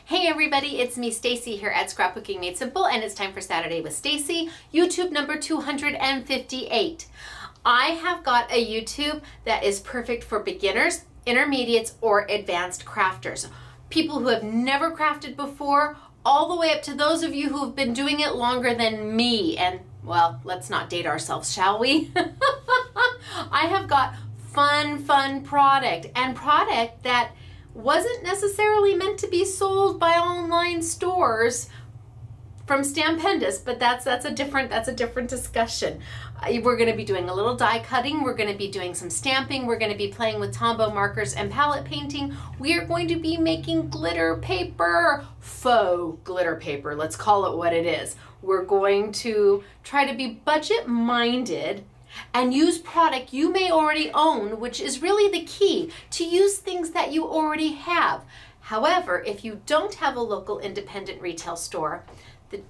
Hey everybody, it's me Stacey here at Scrapbooking Made Simple, and it's time for Saturday with Stacey, YouTube number 258. I have got a YouTube that is perfect for beginners, intermediates, or advanced crafters. People who have never crafted before, all the way up to those of you who have been doing it longer than me. And well, let's not date ourselves, shall we? I have got fun product, and product that wasn't necessarily meant to be sold by online stores from Stampendous, but that's a different discussion. We're going to be doing a little die cutting, we're going to be doing some stamping, we're going to be playing with Tombow markers and palette painting. We are going to be making glitter paper, faux glitter paper, let's call it what it is. We're going to try to be budget minded and use product you may already own, which is really the key, to use things that you already have. However, if you don't have a local independent retail store,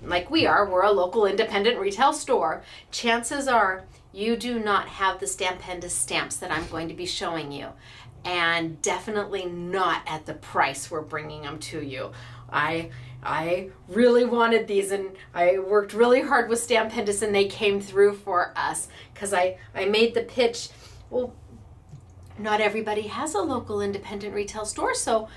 like we are, we're a local independent retail store, chances are you do not have the Stampendous stamps that I'm going to be showing you, and definitely not at the price we're bringing them to you. I really wanted these, and I worked really hard with Stampendous, and they came through for us because I made the pitch. Well, not everybody has a local independent retail store, so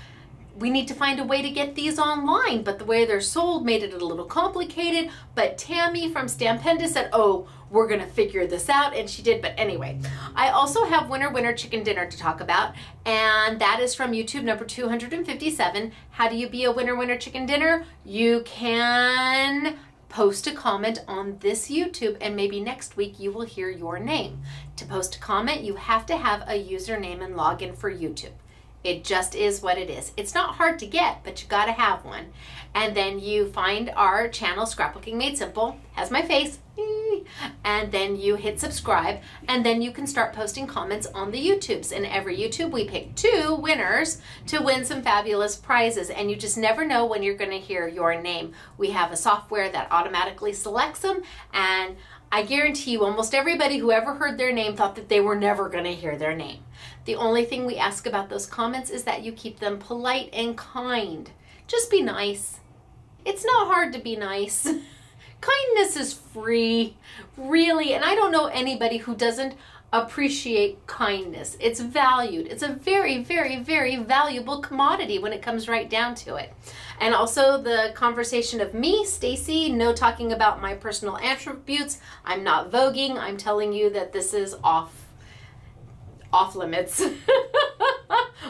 we need to find a way to get these online, but the way they're sold made it a little complicated. But Tammy from Stampendous said, oh, we're gonna figure this out, and she did. But anyway, I also have Winner Chicken Dinner to talk about, and that is from YouTube number 257. How do you be a winner chicken dinner? You can post a comment on this YouTube, and maybe next week you will hear your name. To post a comment, you have to have a username and login for YouTube. It just is what it is. It's not hard to get, but you gotta have one. And then you find our channel, Scrapbooking Made Simple, has my face, and then you hit subscribe, and then you can start posting comments on the YouTubes. And every YouTube we pick 2 winners to win some fabulous prizes, and you just never know when you're gonna hear your name. We have a software that automatically selects them, and I guarantee you almost everybody who ever heard their name thought that they were never gonna hear their name. The only thing we ask about those comments is that you keep them polite and kind. Just be nice. It's not hard to be nice. Kindness is free, really, and I don't know anybody who doesn't appreciate kindness. It's valued. It's a very valuable commodity when it comes right down to it. And also the conversation of me, Stacey, no talking about my personal attributes. I'm not voguing. I'm telling you that this is off limits.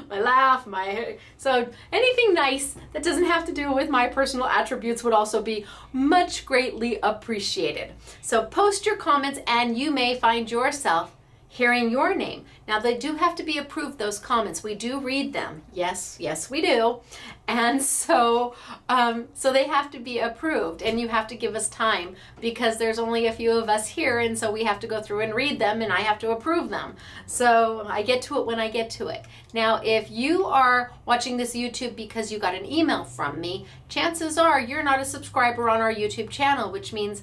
My laugh, so anything nice that doesn't have to do with my personal attributes would also be much greatly appreciated. So post your comments, and you may find yourself hearing your name. Now they do have to be approved, those comments. We do read them. Yes, we do. And so they have to be approved, and you have to give us time because there's only a few of us here, and so we have to go through and read them, and I have to approve them. So I get to it when I get to it. Now, if you are watching this YouTube because you got an email from me, chances are you're not a subscriber on our YouTube channel, which means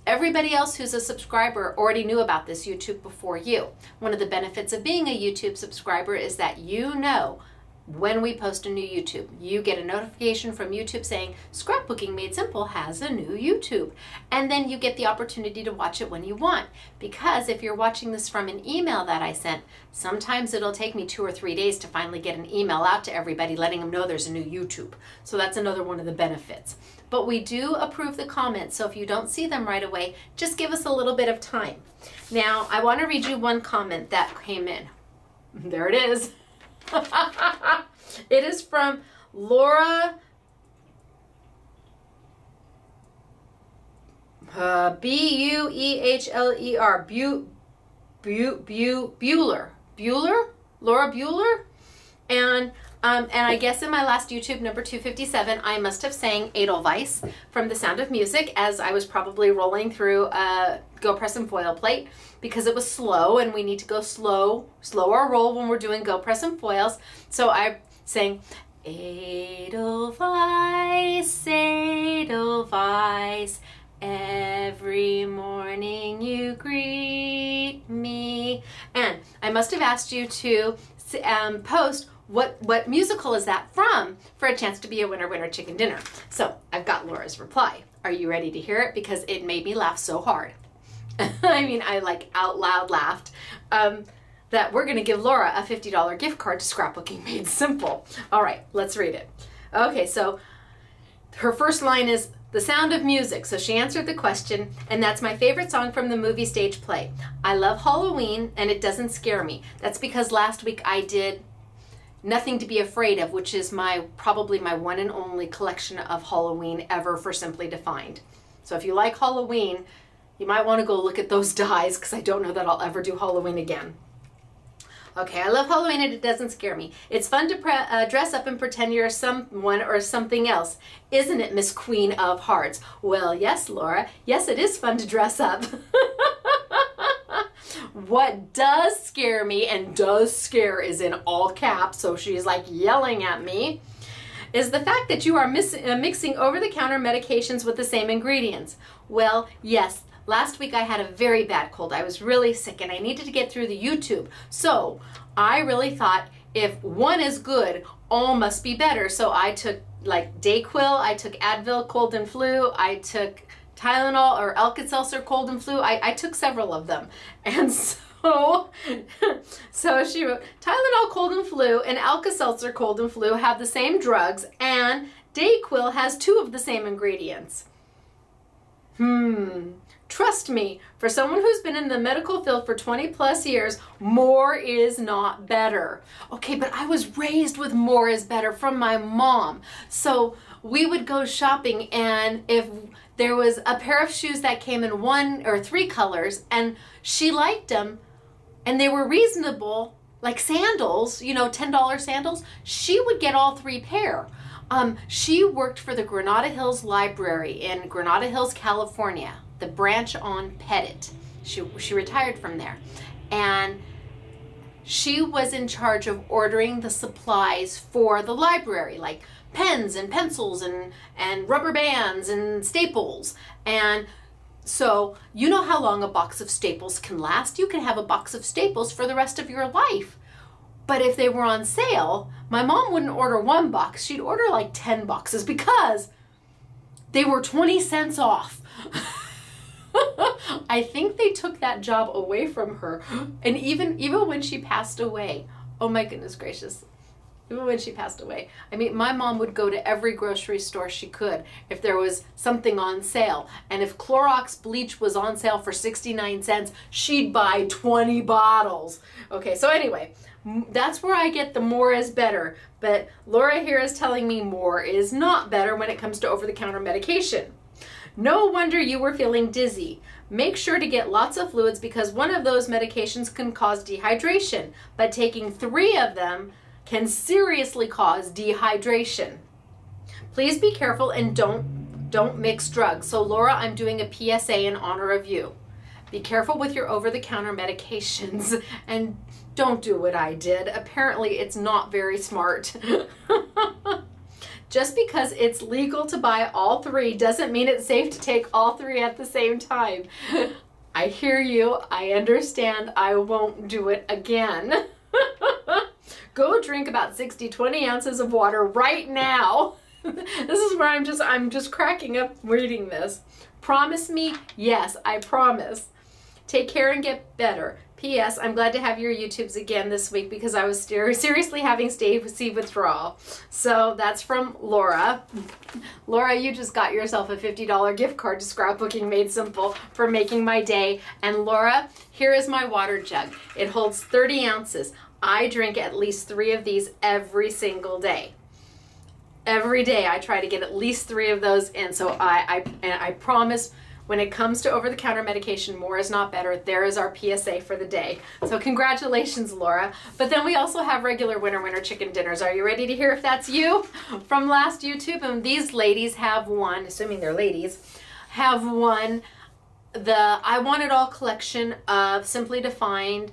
everybody else who's a subscriber already knew about this YouTube before you. One of the benefits of being a YouTube subscriber is that you know when we post a new YouTube. You get a notification from YouTube saying Scrapbooking Made Simple has a new YouTube. And then you get the opportunity to watch it when you want. Because if you're watching this from an email that I sent, sometimes it'll take me 2 or 3 days to finally get an email out to everybody letting them know there's a new YouTube. So that's another one of the benefits. But we do approve the comments, so if you don't see them right away, just give us a little bit of time. Now, I want to read you one comment that came in. There it is. It is from Laura B-U-E-H-L-E-R, Bueller. Laura Bueller? And I guess in my last YouTube, number 257, I must have sang Edelweiss from The Sound of Music as I was probably rolling through a Go Press and Foil plate because it was slow, and we need to go slower roll when we're doing Go Press and Foils. So I sang Edelweiss, Edelweiss, every morning you greet me. And I must have asked you to post what musical is that from, for a chance to be a winner chicken dinner. So I've got Laura's reply. Are you ready to hear it? Because it made me laugh so hard. I mean, I like out loud laughed. That we're going to give Laura a $50 gift card to Scrapbooking Made Simple. All right, let's read it. Okay, so her first line is The Sound of Music. So she answered the question, and that's my favorite song from the movie stage play. I love Halloween, and it doesn't scare me. That's because last week I did Nothing to Be Afraid Of, which is probably my one and only collection of Halloween ever for Simply Defined. So if you like Halloween, you might want to go look at those dies, because I don't know that I'll ever do Halloween again. Okay, I love Halloween and it doesn't scare me. It's fun to dress up and pretend you're someone or something else. Isn't it, Miss Queen of Hearts? Well, yes, Laura. Yes, it is fun to dress up. What does scare me, and does scare is in all caps, so she's like yelling at me, is the fact that you are mixing over-the-counter medications with the same ingredients. Well, yes. Last week I had a very bad cold. I was really sick and I needed to get through the YouTube. So I really thought if one is good, all must be better. So I took like Dayquil, I took Advil cold and flu, I took Tylenol or Alka-Seltzer cold and flu. I took several of them. And so she wrote, Tylenol cold and flu and Alka-Seltzer cold and flu have the same drugs, and Dayquil has 2 of the same ingredients. Trust me, for someone who's been in the medical field for 20 plus years, more is not better. Okay, but I was raised with more is better from my mom. So we would go shopping, and if there was a pair of shoes that came in 1 or 3 colors and she liked them and they were reasonable, like sandals, you know, $10 sandals, she would get all 3 pair. She worked for the Granada Hills Library in Granada Hills, California, the branch on Pettit. She retired from there. And she was in charge of ordering the supplies for the library, like pens and pencils and rubber bands and staples. And so you know how long a box of staples can last? You can have a box of staples for the rest of your life. But if they were on sale, my mom wouldn't order 1 box. She'd order like 10 boxes because they were 20 cents off. I think they took that job away from her. And even when she passed away, oh my goodness gracious, even when she passed away, I mean, my mom would go to every grocery store she could if there was something on sale. And if Clorox bleach was on sale for 69 cents, she'd buy 20 bottles. Okay, so anyway, that's where I get the more is better. But Laura here is telling me more is not better when it comes to over-the-counter medication. No wonder you were feeling dizzy. Make sure to get lots of fluids because one of those medications can cause dehydration, but taking 3 of them can seriously cause dehydration. Please be careful and don't mix drugs. So Laura, I'm doing a PSA in honor of you. Be careful with your over-the-counter medications and don't do what I did. Apparently it's not very smart. Just because it's legal to buy all 3 doesn't mean it's safe to take all 3 at the same time. I hear you. I understand. I won't do it again. Go drink about 20 ounces of water right now. This is where I'm just cracking up reading this. Promise me? Yes, I promise. Take care and get better. P.S. I'm glad to have your YouTubes again this week because I was seriously having Stacey withdrawal. So that's from Laura. Laura, you just got yourself a $50 gift card to Scrapbooking Made Simple for making my day. And Laura, here is my water jug. It holds 30 ounces. I drink at least 3 of these every single day. Every day I try to get at least 3 of those in. So I promise, when it comes to over-the-counter medication, more is not better. There is our PSA for the day. So congratulations, Laura. But then we also have regular winter chicken dinners. Are you ready to hear if that's you? From last YouTube, and these ladies have won, assuming they're ladies, have won the I Want It All collection of Simply Defined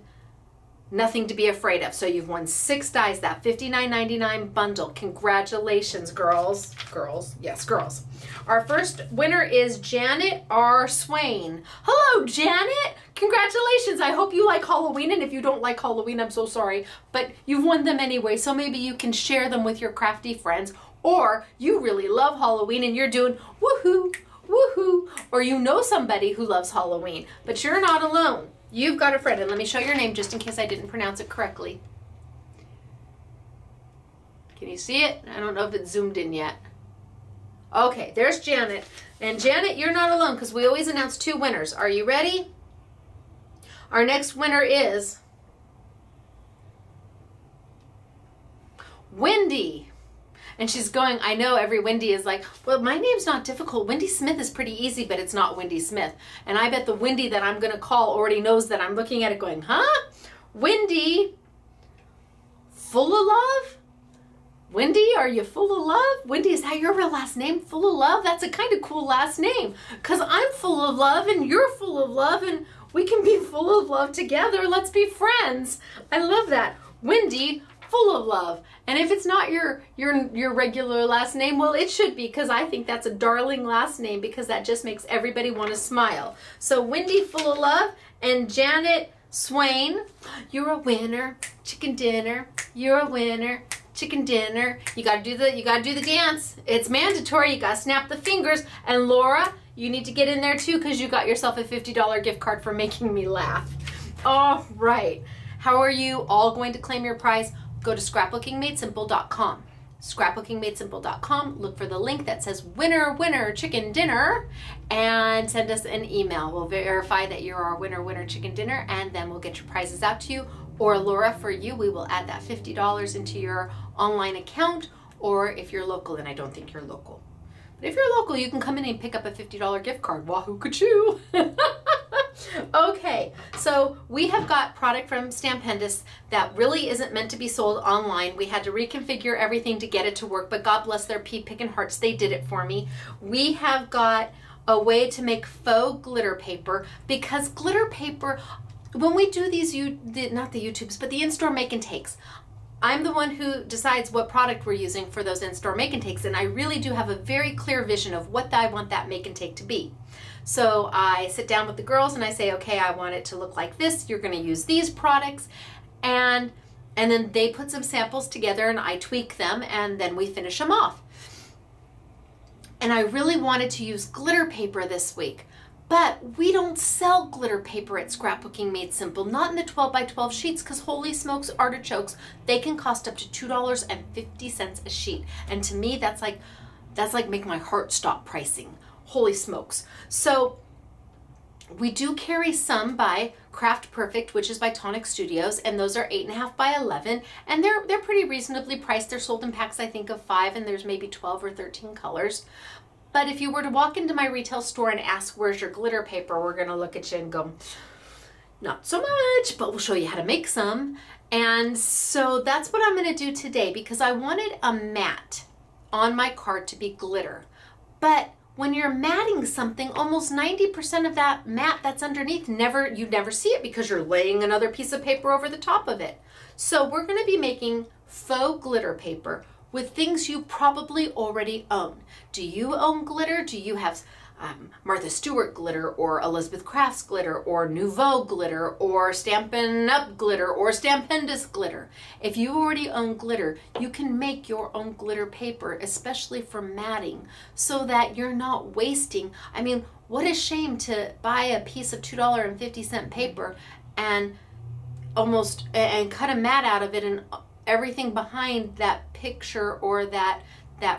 Nothing to be afraid of. So you've won 6 dies, that $59.99 bundle. Congratulations, girls. Girls, yes, girls. Our first winner is Janet R. Swain. Hello, Janet. Congratulations. I hope you like Halloween, and if you don't like Halloween, I'm so sorry, but you've won them anyway, so maybe you can share them with your crafty friends, or you really love Halloween and you're doing woohoo, woohoo, or you know somebody who loves Halloween, but you're not alone. You've got a friend, and let me show your name just in case I didn't pronounce it correctly. Can you see it? I don't know if it's zoomed in yet. Okay, there's Janet. And Janet, you're not alone because we always announce 2 winners. Are you ready? Our next winner is Wendy. And she's going, I know every Wendy is like, well, my name's not difficult. Wendy Smith is pretty easy, but it's not Wendy Smith. And I bet the Wendy that I'm going to call already knows that I'm looking at it going, huh? Wendy, full of love? Wendy, are you full of love? Wendy, is that your real last name? Full of love? That's a kind of cool last name, because I'm full of love and you're full of love and we can be full of love together. Let's be friends. I love that. Wendy, full of love. And if it's not your regular last name, well, it should be, because I think that's a darling last name, because that just makes everybody want to smile. So Wendy, full of love, and Janet Swain, you're a winner. Chicken dinner. You're a winner. Chicken dinner. You gotta do the dance. It's mandatory. You gotta snap the fingers. And Laura, you need to get in there too, because you got yourself a $50 gift card for making me laugh. All right. How are you all going to claim your prize? Go to scrapbookingmadesimple.com. Scrapbookingmadesimple.com. Look for the link that says winner, winner, chicken dinner, and send us an email. We'll verify that you're our winner, winner, chicken dinner, and then we'll get your prizes out to you. Or Laura, for you, we will add that $50 into your online account, or if you're local, and I don't think you're local. But if you're local, you can come in and pick up a $50 gift card. Wahoo ka-choo! Okay, so we have got product from Stampendous that really isn't meant to be sold online. We had to reconfigure everything to get it to work, but God bless their pea picking hearts, they did it for me. We have got a way to make faux glitter paper, because glitter paper, when we do these, not the YouTubes, but the in-store make and takes, I'm the one who decides what product we're using for those in-store make and takes, and I really do have a very clear vision of what I want that make and take to be. So I sit down with the girls and I say, okay, I want it to look like this. You're going to use these products, and then they put some samples together and I tweak them, and then we finish them off. And I really wanted to use glitter paper this week, but we don't sell glitter paper at Scrapbooking Made Simple, not in the 12 by 12 sheets, because holy smokes, artichokes, they can cost up to $2.50 a sheet. And to me, that's like make my heart stop pricing. Holy smokes. So we do carry some by Craft Perfect, which is by Tonic Studios, and those are 8.5 by 11, and they're pretty reasonably priced. They're sold in packs, I think, of 5, and there's maybe 12 or 13 colors. But if you were to walk into my retail store and ask, where's your glitter paper, we're going to look at you and go, not so much, but we'll show you how to make some. And so that's what I'm going to do today, because I wanted a mat on my card to be glitter. But when you're matting something, almost 90% of that mat that's underneath, you never see it, because you're laying another piece of paper over the top of it. So we're going to be making faux glitter paper with things you probably already own. Do you own glitter? Do you have Martha Stewart glitter, or Elizabeth Crafts glitter, or Nouveau glitter, or Stampin' Up glitter, or Stampendous glitter? If you already own glitter, you can make your own glitter paper, especially for matting, so that you're not wasting. I mean, what a shame to buy a piece of $2.50 paper and cut a mat out of it, and everything behind that picture or that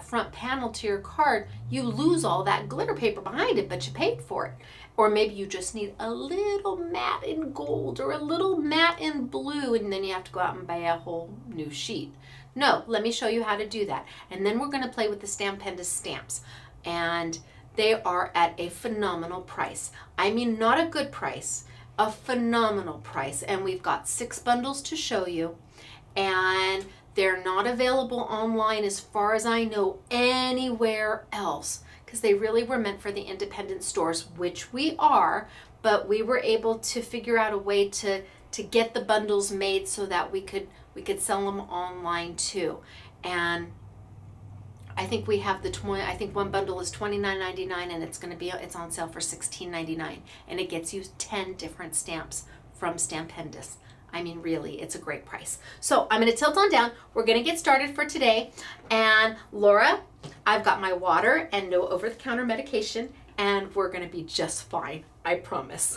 front panel to your card, you lose all that glitter paper behind it, but you paid for it. Or maybe you just need a little matte in gold or a little matte in blue, and then you have to go out and buy a whole new sheet. No, let me show you how to do that. And then we're going to play with the Stampendous Stamps. And they are at a phenomenal price. I mean, not a good price, a phenomenal price. And we've got 6 bundles to show you. And they're not available online, as far as I know, anywhere else, because they really were meant for the independent stores, which we are, but we were able to figure out a way to to get the bundles made so that we could sell them online too. And I think we have I think one bundle is $29.99 and it's on sale for $16.99, and it gets you 10 different stamps from Stampendous. I mean, really, it's a great price. So I'm gonna tilt on down. We're gonna get started for today. And Laura, I've got my water and no over-the-counter medication, and we're gonna be just fine, I promise.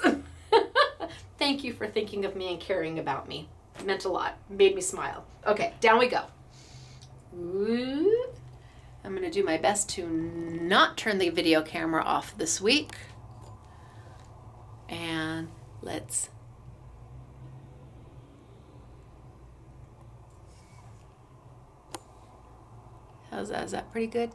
Thank you for thinking of me and caring about me. It meant a lot, made me smile. Okay, down we go. Ooh. I'm gonna do my best to not turn the video camera off this week. And let's how's that? Is that pretty good?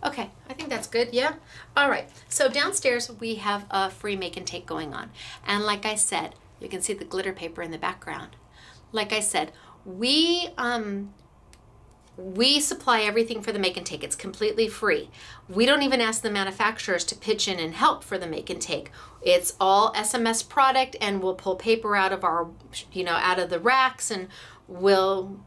Okay, I think that's good, yeah? All right, so downstairs we have a free make and take going on. And like I said, you can see the glitter paper in the background. Like I said, we supply everything for the make and take. It's completely free. We don't even ask the manufacturers to pitch in and help for the make and take. It's all SMS product, and we'll pull paper out of our, out of the racks, and we'll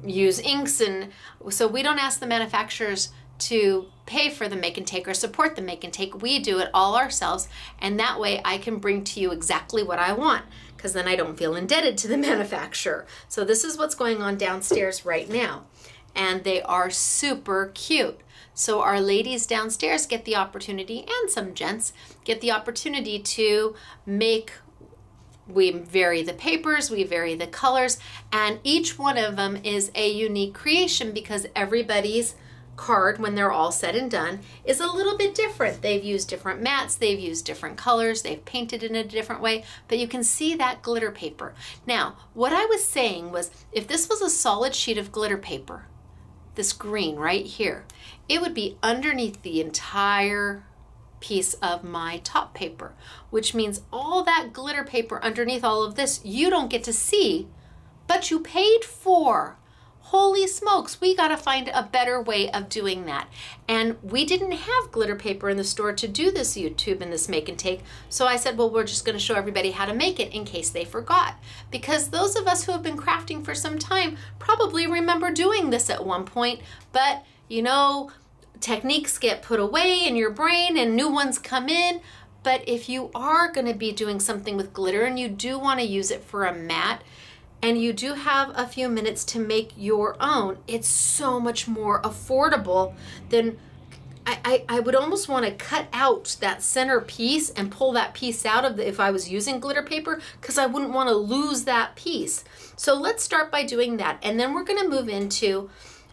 use inks, and so we don't ask the manufacturers to pay for the make and take or support the make and take. We do it all ourselves, and that way I can bring to you exactly what I want, because then I don't feel indebted to the manufacturer. So this is what's going on downstairs right now, and they are super cute. So our ladies downstairs get the opportunity, and some gents get the opportunity to make. We vary the papers, we vary the colors, and each one of them is a unique creation, because everybody's card, when they're all said and done, is a little bit different. They've used different mats, they've used different colors, they've painted in a different way, but you can see that glitter paper. Now, what I was saying was, if this was a solid sheet of glitter paper, this green right here, it would be underneath the entire piece of my top paper, which means all that glitter paper underneath all of this you don't get to see, but you paid for. Holy smokes, we gotta find a better way of doing that. And we didn't have glitter paper in the store to do this YouTube and this make and take, so I said, well, we're just gonna show everybody how to make it in case they forgot. Because those of us who have been crafting for some time probably remember doing this at one point, but techniques get put away in your brain and new ones come in. But if you are going to be doing something with glitter and you do want to use it for a mat, and you do have a few minutes to make your own, it's so much more affordable than I would almost want to cut out that center piece and pull that piece out of if I was using glitter paper, because I wouldn't want to lose that piece. So let's start by doing that, and then we're going to move into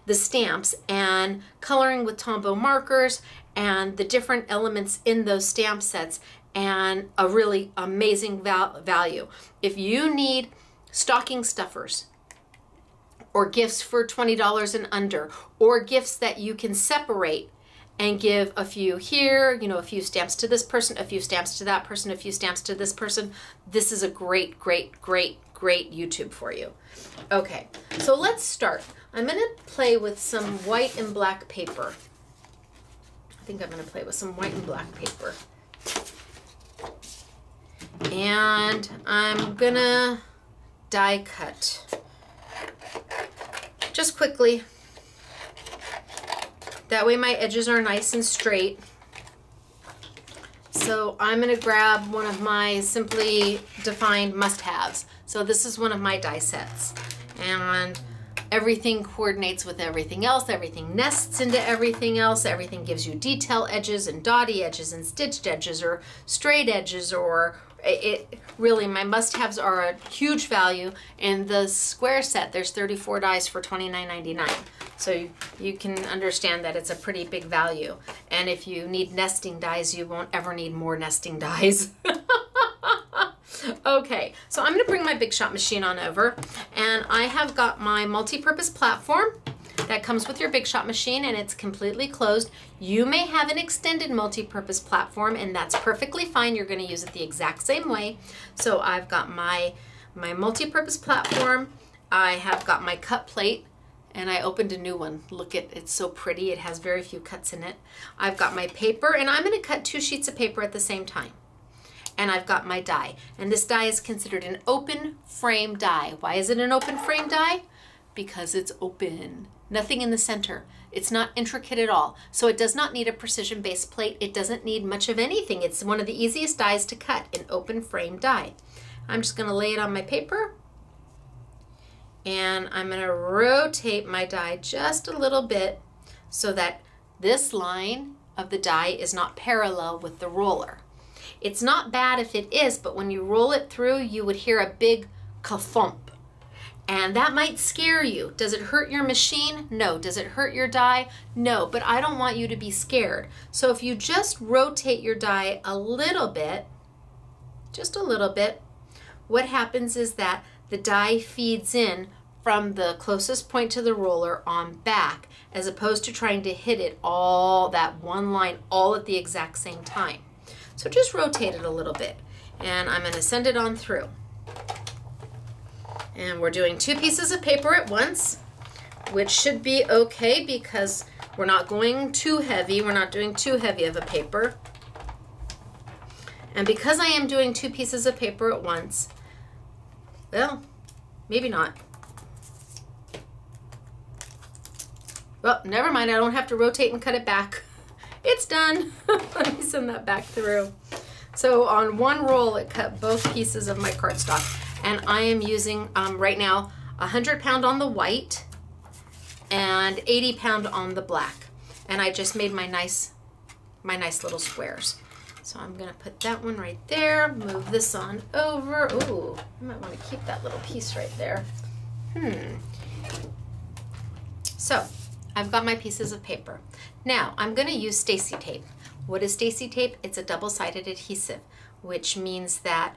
the stamps and coloring with Tombow markers and the different elements in those stamp sets, and a really amazing value. If you need stocking stuffers or gifts for $20 and under, or gifts that you can separate and give a few here, a few stamps to this person, a few stamps to that person, a few stamps to this person, this is a great, great, great, great YouTube for you. Okay, so let's start. I'm gonna play with some white and black paper. I think I'm gonna play with some white and black paper. And I'm gonna die cut. Just quickly. That way my edges are nice and straight. So I'm gonna grab one of my Simply Defined must-haves. So this is one of my die sets. And everything coordinates with everything else. Everything nests into everything else. Everything gives you detail edges and dotty edges and stitched edges or straight edges, or really, my must-haves are a huge value. In the square set, there's 34 dies for $29.99. So you can understand that it's a pretty big value. And if you need nesting dies, you won't ever need more nesting dies. Okay, so I'm gonna bring my Big Shot machine on over, and I have got my multi-purpose platform that comes with your Big Shot machine, and it's completely closed. You may have an extended multi-purpose platform, and that's perfectly fine. You're gonna use it the exact same way. So I've got my multi-purpose platform. I have got my cut plate, and I opened a new one. Look at it's so pretty. It has very few cuts in it. I've got my paper, and I'm gonna cut 2 sheets of paper at the same time. and I've got my die. And this die is considered an open frame die. Why is it an open frame die? Because it's open. Nothing in the center. It's not intricate at all. So it does not need a precision base plate. It doesn't need much of anything. It's one of the easiest dies to cut, an open frame die. I'm just gonna lay it on my paper, and I'm gonna rotate my die just a little bit so that this line of the die is not parallel with the roller. It's not bad if it is, but when you roll it through, you would hear a big ka-thump. And that might scare you. Does it hurt your machine? No. Does it hurt your die? No, but I don't want you to be scared. So if you just rotate your die a little bit, just a little bit, what happens is that the die feeds in from the closest point to the roller on back, as opposed to trying to hit it all, that one line, all at the exact same time. So just rotate it a little bit, and I'm going to send it on through. And we're doing 2 pieces of paper at once, which should be okay because we're not going too heavy. We're not doing too heavy of a paper. And because I am doing 2 pieces of paper at once, well, maybe not. Well, never mind. I don't have to rotate and cut it back. It's done. Let me send that back through. So on one roll, it cut both pieces of my cardstock. And I am using, right now, 100 pound on the white and 80 pound on the black. And I just made my nice little squares. So I'm gonna put that one right there, move this on over. Ooh, I might wanna keep that little piece right there. So I've got my pieces of paper. Now I'm gonna use Stacey Tape. What is Stacey Tape? It's a double-sided adhesive, which means that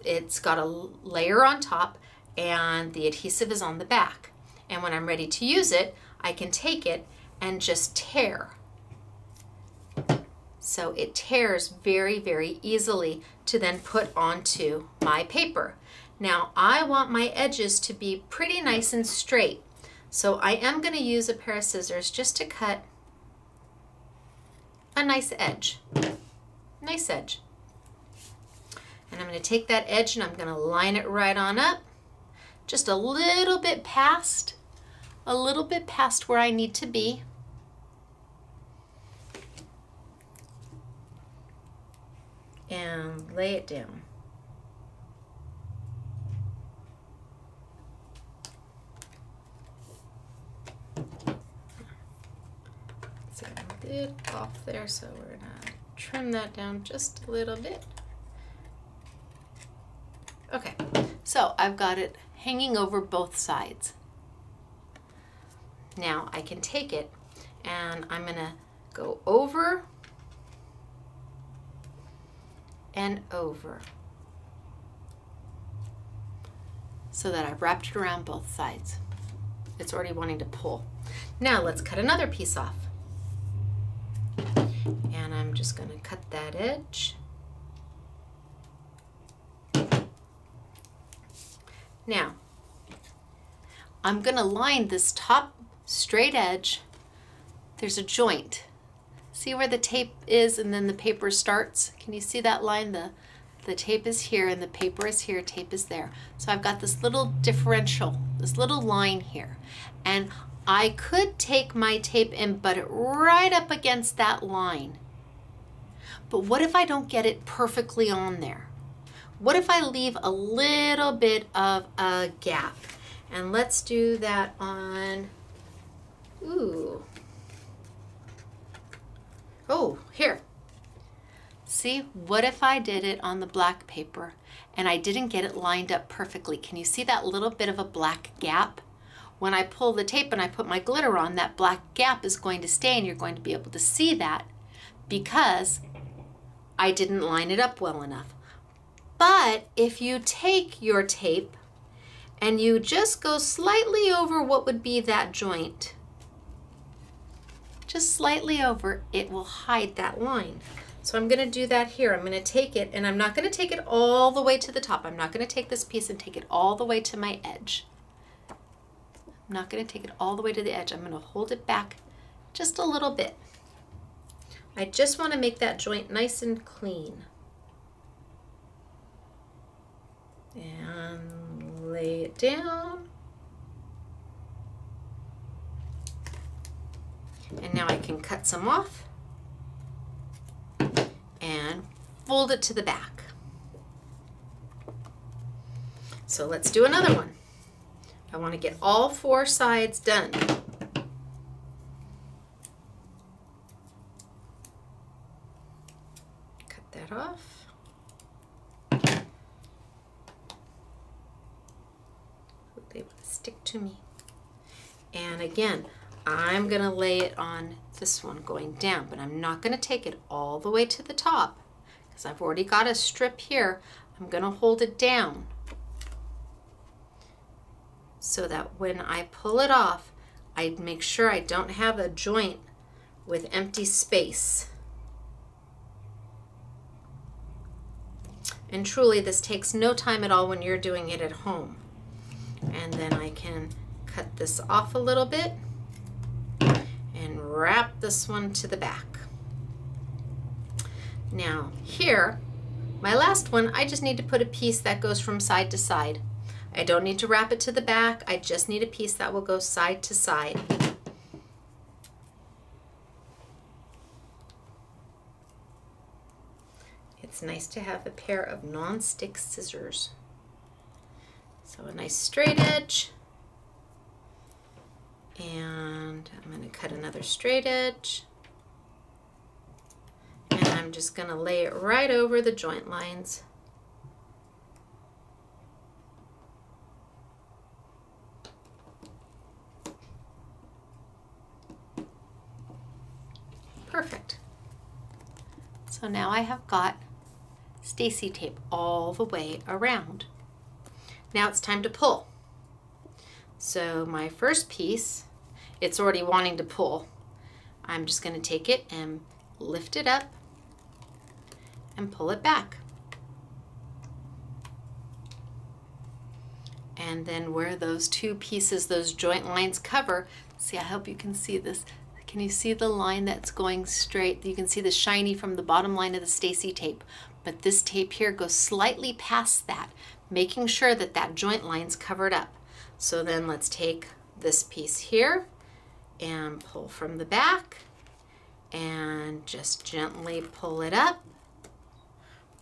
it's got a layer on top and the adhesive is on the back. And when I'm ready to use it, I can take it and just tear. So it tears very, very easily to then put onto my paper. Now I want my edges to be pretty nice and straight. So I am going to use a pair of scissors just to cut a nice edge. Nice edge. And I'm going to take that edge and I'm going to line it right on up. Just a little bit past where I need to be. And lay it down. So a bit off there, so we're gonna trim that down just a little bit. Okay, so I've got it hanging over both sides. Now I can take it and I'm gonna go over and over so that I've wrapped it around both sides. It's already wanting to pull. Now let's cut another piece off. And I'm just going to cut that edge. Now I'm going to line this top straight edge. There's a joint. See where the tape is and then the paper starts? Can you see that line? The tape is here and the paper is here, tape is there. So I've got this little differential, this little line here. And I could take my tape and butt it right up against that line. But what if I don't get it perfectly on there? What if I leave a little bit of a gap? And let's do that on, ooh. Oh, here. See, what if I did it on the black paper and I didn't get it lined up perfectly? Can you see that little bit of a black gap? When I pull the tape and I put my glitter on, that black gap is going to stay and you're going to be able to see that because I didn't line it up well enough. But if you take your tape and you just go slightly over what would be that joint, just slightly over, it will hide that line. So I'm going to do that here. I'm going to take it, and I'm not going to take it all the way to the top. I'm not going to take this piece and take it all the way to my edge. I'm not going to take it all the way to the edge. I'm going to hold it back just a little bit. I just want to make that joint nice and clean. and lay it down. And now I can cut some off and fold it to the back. So let's do another one. I want to get all 4 sides done. Cut that off. They want to stick to me. And again, I'm going to lay it on this one going down, but I'm not going to take it all the way to the top because I've already got a strip here. I'm going to hold it down so that when I pull it off, I make sure I don't have a joint with empty space. And truly, this takes no time at all when you're doing it at home. And then I can cut this off a little bit and wrap this one to the back. Now here, my last one, I just need to put a piece that goes from side to side. I don't need to wrap it to the back, I just need a piece that will go side to side. It's nice to have a pair of non-stick scissors. So a nice straight edge, and I'm going to cut another straight edge, and I'm just going to lay it right over the joint lines. Perfect. So now I have got Stacey tape all the way around. Now it's time to pull. So my first piece, it's already wanting to pull. I'm just going to take it and lift it up and pull it back. And then where those 2 pieces, those joint lines cover, see, I hope you can see this. Can you see the line that's going straight? You can see the shiny from the bottom line of the Stacey tape, but this tape here goes slightly past that, making sure that that joint line's covered up. So then let's take this piece here and pull from the back and just gently pull it up.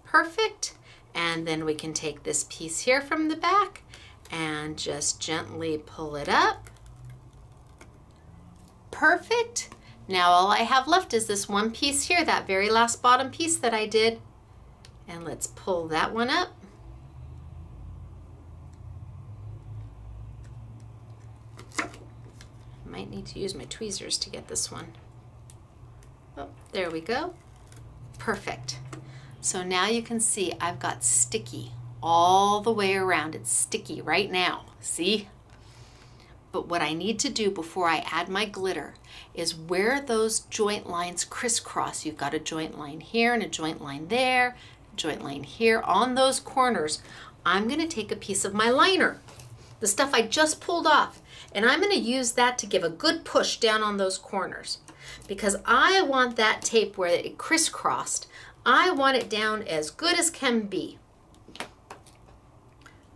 Perfect. And then we can take this piece here from the back and just gently pull it up. Perfect. Now all I have left is this one piece here, that very last bottom piece that I did. And let's pull that one up. Might need to use my tweezers to get this one. Oh, there we go. Perfect. So now you can see I've got sticky all the way around. It's sticky right now. See? But what I need to do before I add my glitter is where those joint lines crisscross. You've got a joint line here and a joint line there, a joint line here. On those corners, I'm going to take a piece of my liner, the stuff I just pulled off, and I'm going to use that to give a good push down on those corners because I want that tape where it crisscrossed. I want it down as good as can be.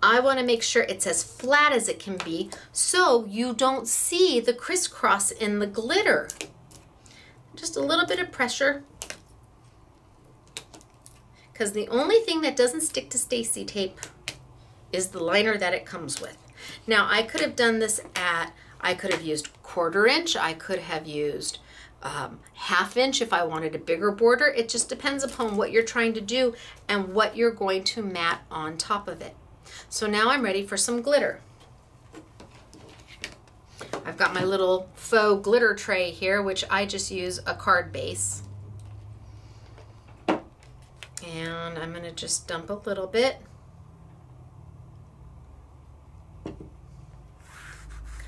I want to make sure it's as flat as it can be so you don't see the crisscross in the glitter. Just a little bit of pressure, because the only thing that doesn't stick to Stacey tape is the liner that it comes with. Now I could have done this I could have used 1/4 inch, I could have used 1/2 inch if I wanted a bigger border. It just depends upon what you're trying to do and what you're going to mat on top of it. So now I'm ready for some glitter. I've got my little faux glitter tray here, which I just use a card base. And I'm going to just dump a little bit.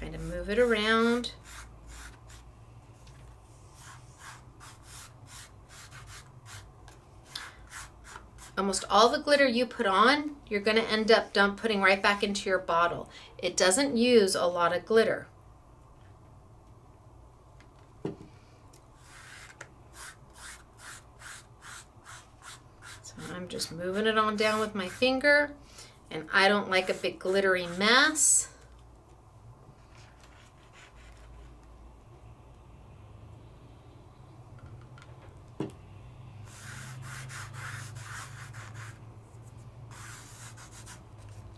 Kind of move it around. Almost all the glitter you put on, you're going to end up putting right back into your bottle. It doesn't use a lot of glitter. So I'm just moving it on down with my finger and I don't like a big glittery mess.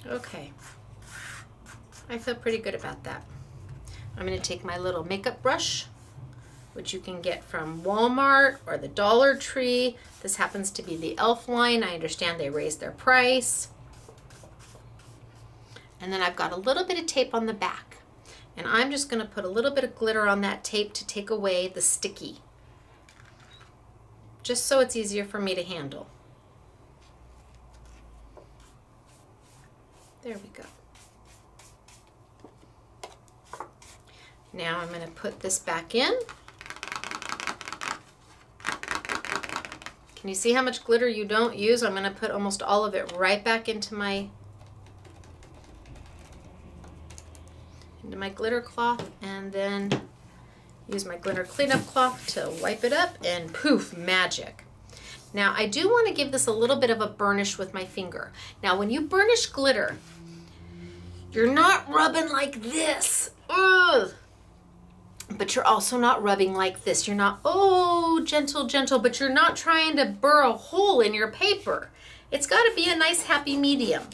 Okay, I feel pretty good about that. I'm going to take my little makeup brush, which you can get from Walmart or the Dollar Tree. This happens to be the e.l.f. line. I understand they raised their price. And then I've got a little bit of tape on the back. And I'm just going to put a little bit of glitter on that tape to take away the sticky, just so it's easier for me to handle. There we go. Now I'm going to put this back in. Can you see how much glitter you don't use? I'm going to put almost all of it right back into my glitter cloth, and then use my glitter cleanup cloth to wipe it up, and poof, magic. Now I do want to give this a little bit of a burnish with my finger. Now when you burnish glitter, you're not rubbing like this. Ugh. But you're also not rubbing like this. You're not, oh, gentle, gentle, but you're not trying to burr a hole in your paper. It's got to be a nice happy medium.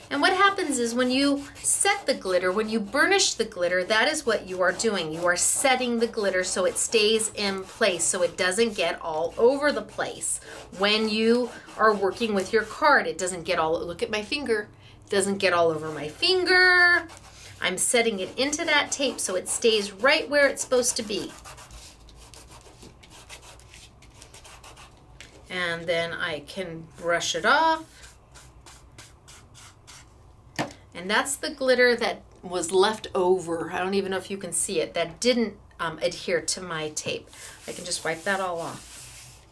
And what happens is when you set the glitter, when you burnish the glitter, that is what you are doing. You are setting the glitter so it stays in place, so it doesn't get all over the place. When you are working with your card, it doesn't get all, look at my finger, it doesn't get all over my finger. I'm setting it into that tape so it stays right where it's supposed to be. And then I can brush it off. And that's the glitter that was left over. I don't even know if you can see it. That didn't adhere to my tape. I can just wipe that all off.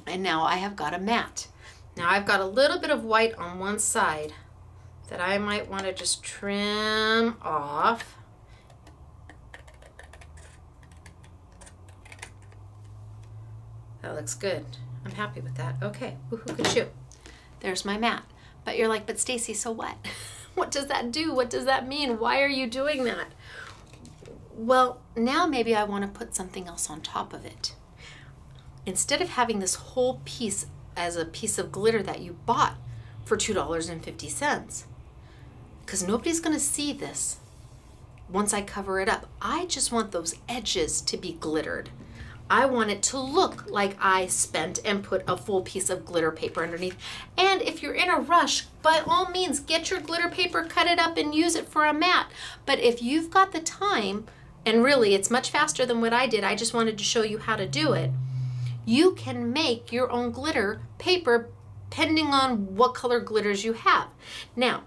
And now I have got a mat. Now I've got a little bit of white on one side that I might want to just trim off. That looks good. I'm happy with that. Okay, woohoo, good shoot. There's my mat. But you're like, but Stacey, so what? What does that do? What does that mean? Why are you doing that? Well, now maybe I want to put something else on top of it. Instead of having this whole piece as a piece of glitter that you bought for $2.50, because nobody's going to see this once I cover it up. I just want those edges to be glittered. I want it to look like I spent and put a full piece of glitter paper underneath. And if you're in a rush, by all means, get your glitter paper, cut it up, and use it for a mat. But if you've got the time, and really it's much faster than what I did, I just wanted to show you how to do it, you can make your own glitter paper depending on what color glitters you have. Now,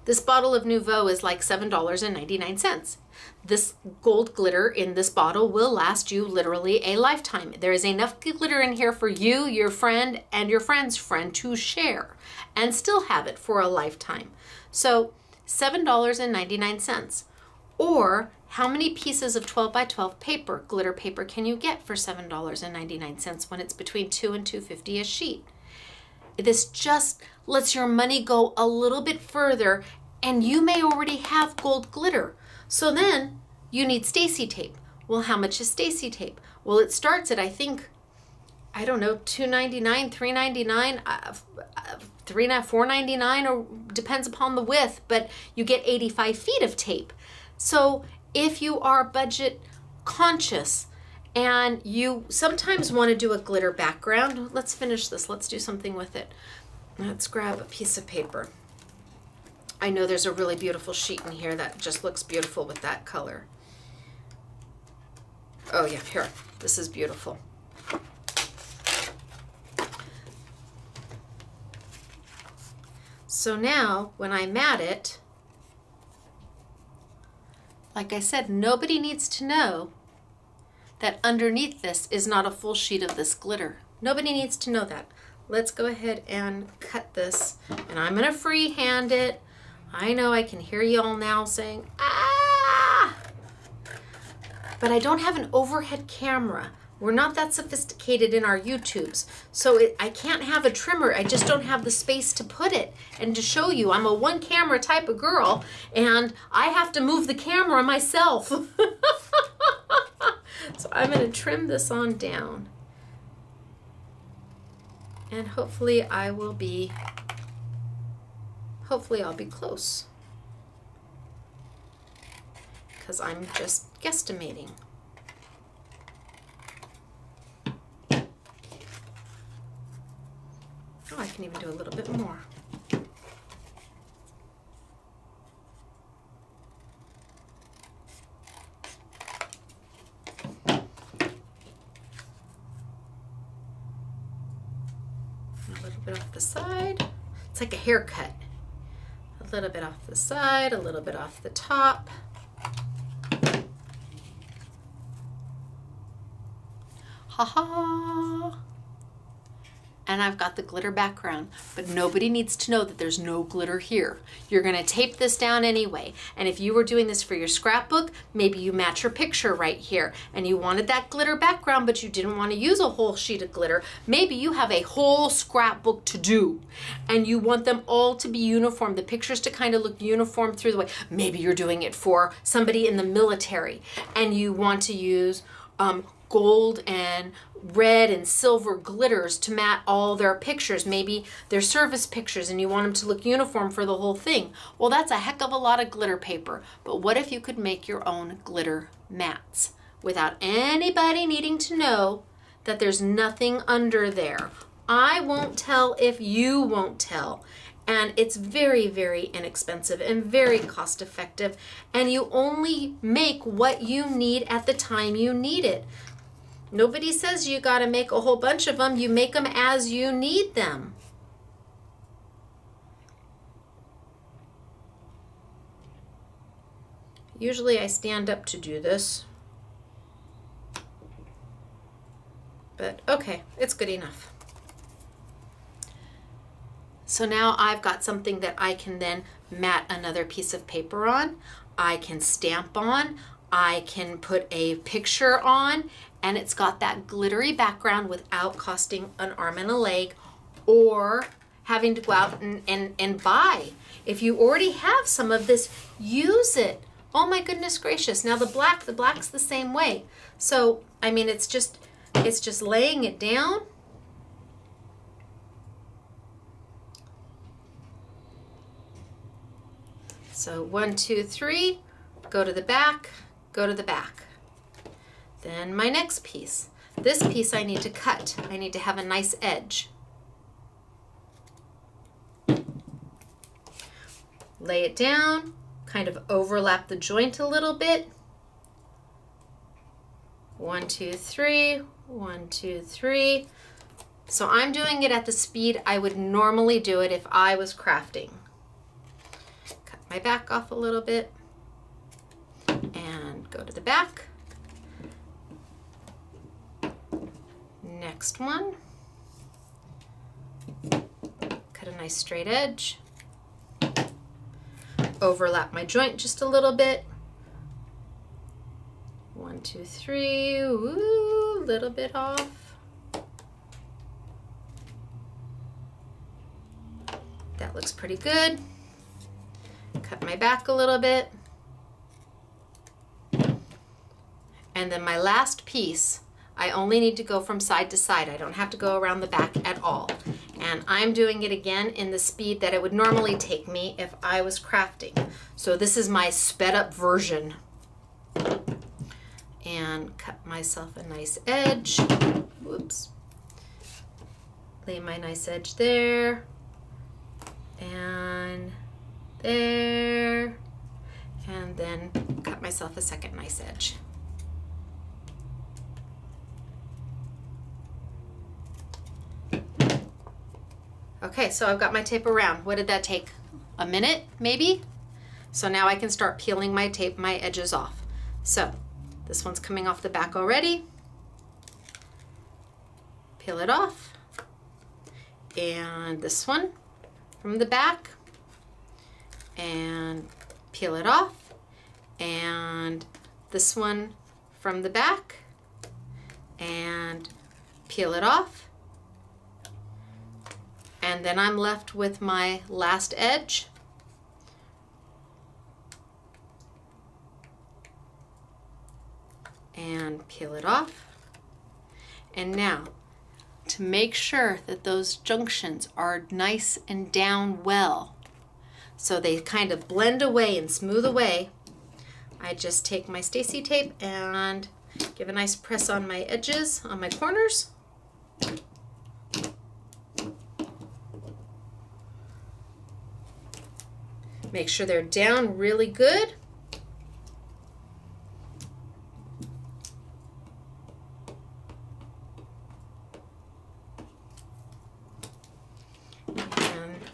this bottle of Nouveau is like $7.99. This gold glitter in this bottle will last you literally a lifetime. There is enough glitter in here for you, your friend, and your friend's friend to share and still have it for a lifetime. So $7.99. Or how many pieces of 12 by 12 paper, glitter paper, can you get for $7.99 when it's between $2 and $2.50 a sheet? This just lets your money go a little bit further, and you may already have gold glitter. So then you need Stacey tape. Well, how much is Stacey tape? Well, it starts at, I think, I don't know, $2.99, $3.99, $4.99, or depends upon the width, but you get 85 feet of tape. So if you are budget conscious and you sometimes want to do a glitter background, let's finish this. Let's do something with it. Let's grab a piece of paper. I know there's a really beautiful sheet in here that just looks beautiful with that color. Oh yeah, here, this is beautiful. So now when I mat it, like I said, nobody needs to know that underneath this is not a full sheet of this glitter. Nobody needs to know that. Let's go ahead and cut this, and I'm gonna freehand it. I know I can hear y'all now saying, ah! But I don't have an overhead camera. We're not that sophisticated in our YouTubes. So I can't have a trimmer. I just don't have the space to put it and to show you. I'm a one camera type of girl and I have to move the camera myself. So I'm going to trim this on down. And hopefully I'll be close. Because I'm just guesstimating. Oh, I can even do a little bit more. A little bit off the side. It's like a haircut. A little bit off the side, a little bit off the top. Ha ha! And I've got the glitter background, but nobody needs to know that there's no glitter here. You're gonna tape this down anyway. And if you were doing this for your scrapbook, maybe you match your picture right here and you wanted that glitter background, but you didn't want to use a whole sheet of glitter. Maybe you have a whole scrapbook to do and you want them all to be uniform, the pictures to kind of look uniform through the way. Maybe you're doing it for somebody in the military and you want to use gold and red and silver glitters to mat all their pictures. Maybe they're service pictures and you want them to look uniform for the whole thing. Well, that's a heck of a lot of glitter paper. But what if you could make your own glitter mats without anybody needing to know that there's nothing under there? I won't tell if you won't tell. And it's very, very inexpensive and very cost effective. And you only make what you need at the time you need it. Nobody says you got to make a whole bunch of them. You make them as you need them. Usually I stand up to do this. But okay, it's good enough. So now I've got something that I can then mat another piece of paper on. I can stamp on. I can put a picture on, and it's got that glittery background without costing an arm and a leg or having to go out and buy. If you already have some of this, use it. Oh my goodness gracious. Now the black's the same way. So, I mean, it's just laying it down. So 1, 2, 3, go to the back, go to the back. Then my next piece. This piece I need to cut. I need to have a nice edge. Lay it down, kind of overlap the joint a little bit. 1, 2, 3, 1, 2, 3. So I'm doing it at the speed I would normally do it if I was crafting. Cut my back off a little bit and go to the back. Next one. Cut a nice straight edge. Overlap my joint just a little bit. 1, 2, 3, ooh, little bit off. That looks pretty good. Cut my back a little bit. And then my last piece, I only need to go from side to side. I don't have to go around the back at all. And I'm doing it again in the speed that it would normally take me if I was crafting. So this is my sped up version. And cut myself a nice edge. Whoops. Lay my nice edge there. And there. And then cut myself a second nice edge. Okay, so I've got my tape around. What did that take? A minute, maybe? So now I can start peeling my tape, my edges off. So this one's coming off the back already. Peel it off. And this one from the back. And peel it off. And this one from the back. and peel it off. And then I'm left with my last edge. And peel it off. And now, to make sure that those junctions are nice and down well, so they kind of blend away and smooth away, I just take my Stacey tape and give a nice press on my edges, on my corners. Make sure they're down really good.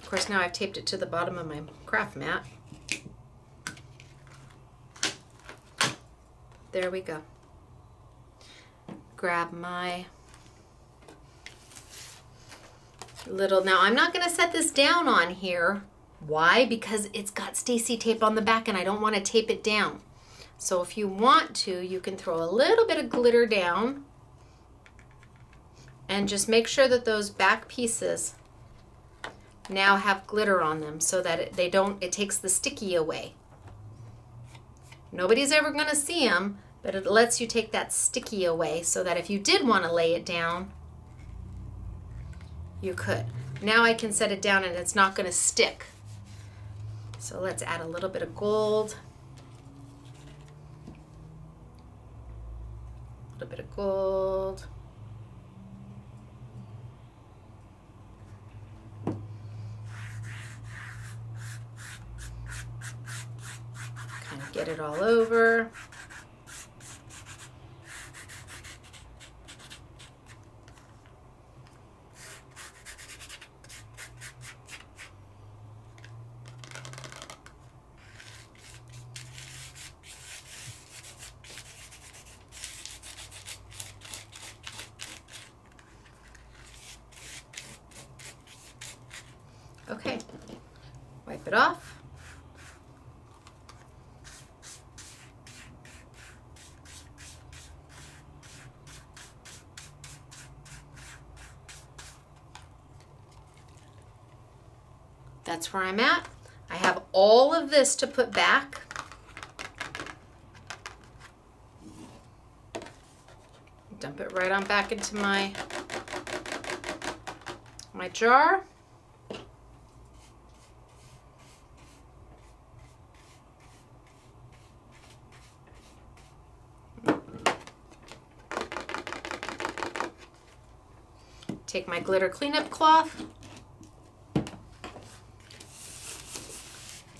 Of course, now I've taped it to the bottom of my craft mat. There we go. Grab my little, now I'm not going to set this down on here. Why? Because it's got Stacey tape on the back and I don't want to tape it down. So if you want to, you can throw a little bit of glitter down and just make sure that those back pieces now have glitter on them so that it takes the sticky away. Nobody's ever going to see them, but it lets you take that sticky away so that if you did want to lay it down, you could. Now I can set it down and it's not going to stick. So let's add a little bit of gold. A little bit of gold. Get it all over. Okay, wipe it off. That's where I'm at. I have all of this to put back. Dump it right on back into my jar. Take my glitter cleanup cloth.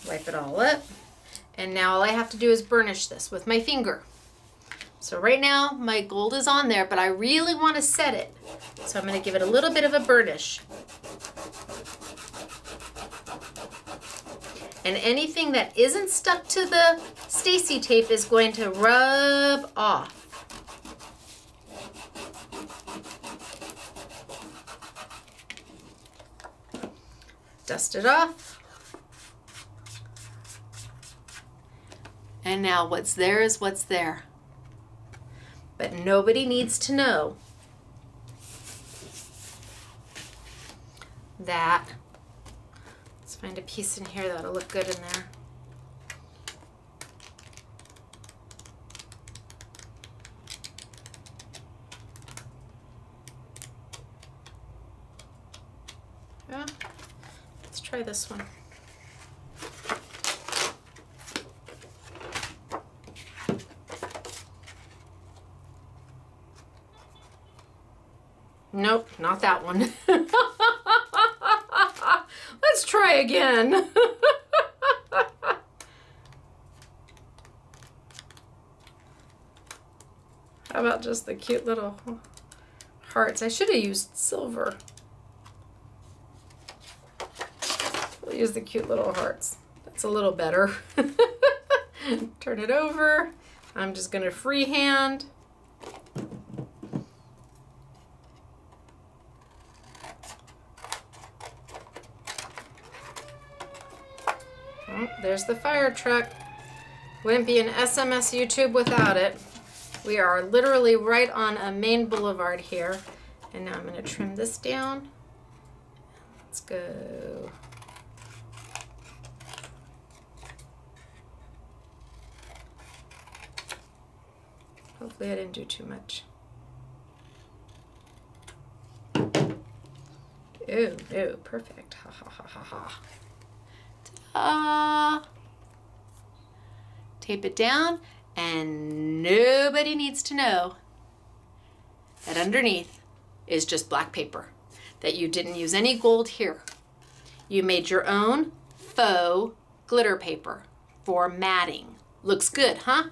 Wipe it all up, and now all I have to do is burnish this with my finger. So right now my gold is on there, but I really want to set it, so I'm going to give it a little bit of a burnish. And anything that isn't stuck to the Stacey tape is going to rub off. Dust it off. And now what's there is what's there. But nobody needs to know that. Let's find a piece in here that'll look good in there. Yeah, let's try this one. Nope, not that one. Let's try again. How about just the cute little hearts? I should have used silver. We'll use the cute little hearts. That's a little better. Turn it over. I'm just going to freehand. Oh, there's the fire truck. Wouldn't be an SMS YouTube without it. We are literally right on a main boulevard here. And now I'm going to trim this down. Let's go. Hopefully I didn't do too much. Ooh, no, perfect. Ha ha ha ha ha. Ta-da! Tape it down, and nobody needs to know that underneath is just black paper, that you didn't use any gold here. You made your own faux glitter paper for matting. Looks good, huh?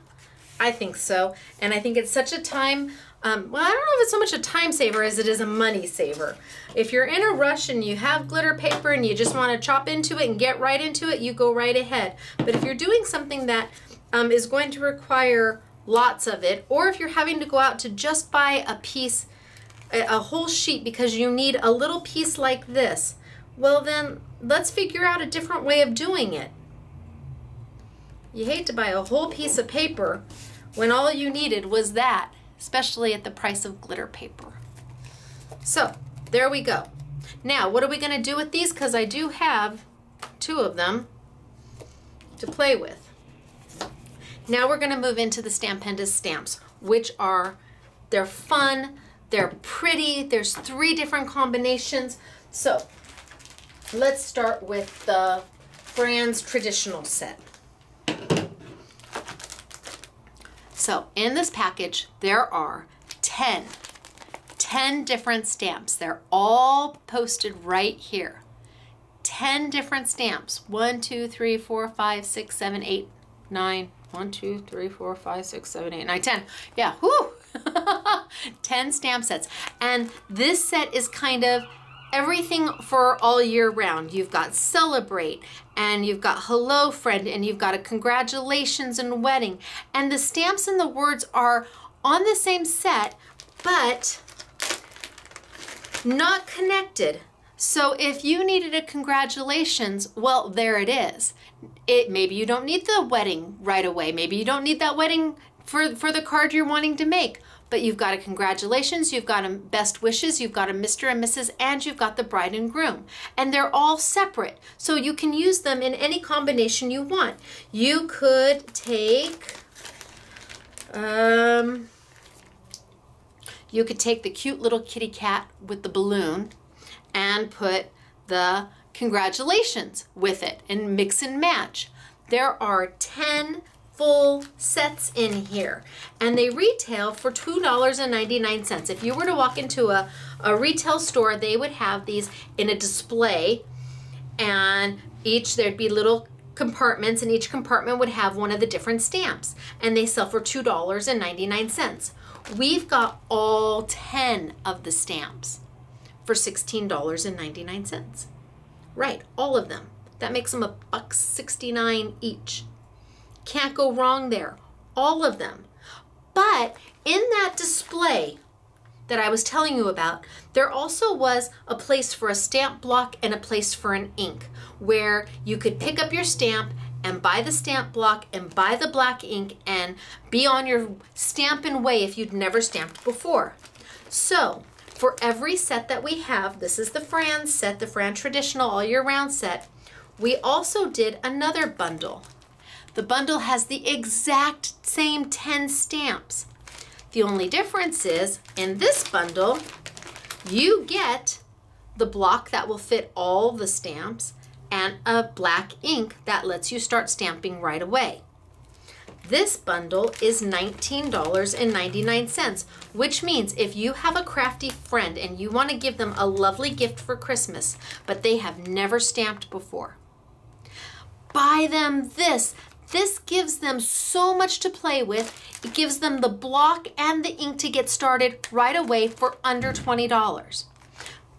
I think so, and I think it's such a time, well, I don't know if it's so much a time saver as it is a money saver. If you're in a rush and you have glitter paper and you just want to chop into it and get right into it, you go right ahead. But if you're doing something that is going to require lots of it, or if you're having to go out to just buy a piece, a whole sheet because you need a little piece like this, well then let's figure out a different way of doing it. You hate to buy a whole piece of paper when all you needed was that, especially at the price of glitter paper. So there we go. Now what are we going to do with these? Because I do have 2 of them to play with. Now we're going to move into the Stampendous Stamps, which are, they're fun, they're pretty, there's 3 different combinations. So let's start with the Fran's traditional set. So in this package, there are 10 different stamps. They're all posted right here. 10 different stamps. 1, 2, 3, 4, 5, 6, 7, 8, 9. 1, 2, 3, 4, 5, 6, 7, 8, 9, 10. Yeah, whoo! 10 stamp sets. And this set is kind of everything for all year round. You've got Celebrate, and you've got Hello Friend, and you've got a Congratulations and Wedding. And the stamps and the words are on the same set, but not connected. So if you needed a congratulations, well, there it is. Maybe you don't need the wedding right away. Maybe you don't need that wedding for the card you're wanting to make. But you've got a congratulations, you've got a best wishes, you've got a Mr. and Mrs., and you've got the bride and groom. And they're all separate. So you can use them in any combination you want. You could take, the cute little kitty cat with the balloon and put the congratulations with it and mix and match. There are 10 full sets in here, and they retail for $2.99. If you were to walk into a retail store, they would have these in a display, and there'd be little compartments, and each compartment would have one of the different stamps, and they sell for $2.99. We've got all 10 of the stamps for $16.99. Right, all of them. That makes them $1.69 each. Can't go wrong there. All of them. But in that display that I was telling you about, there also was a place for a stamp block and a place for an ink, where you could pick up your stamp and buy the stamp block and buy the black ink and be on your stampin' way if you'd never stamped before. So for every set that we have, this is the Fran set, the Fran Traditional All Year Round set, we also did another bundle. The bundle has the exact same 10 stamps. The only difference is, in this bundle, you get the block that will fit all the stamps and a black ink that lets you start stamping right away. This bundle is $19.99, which means if you have a crafty friend and you want to give them a lovely gift for Christmas, but they have never stamped before, buy them this. This gives them so much to play with. It gives them the block and the ink to get started right away for under $20.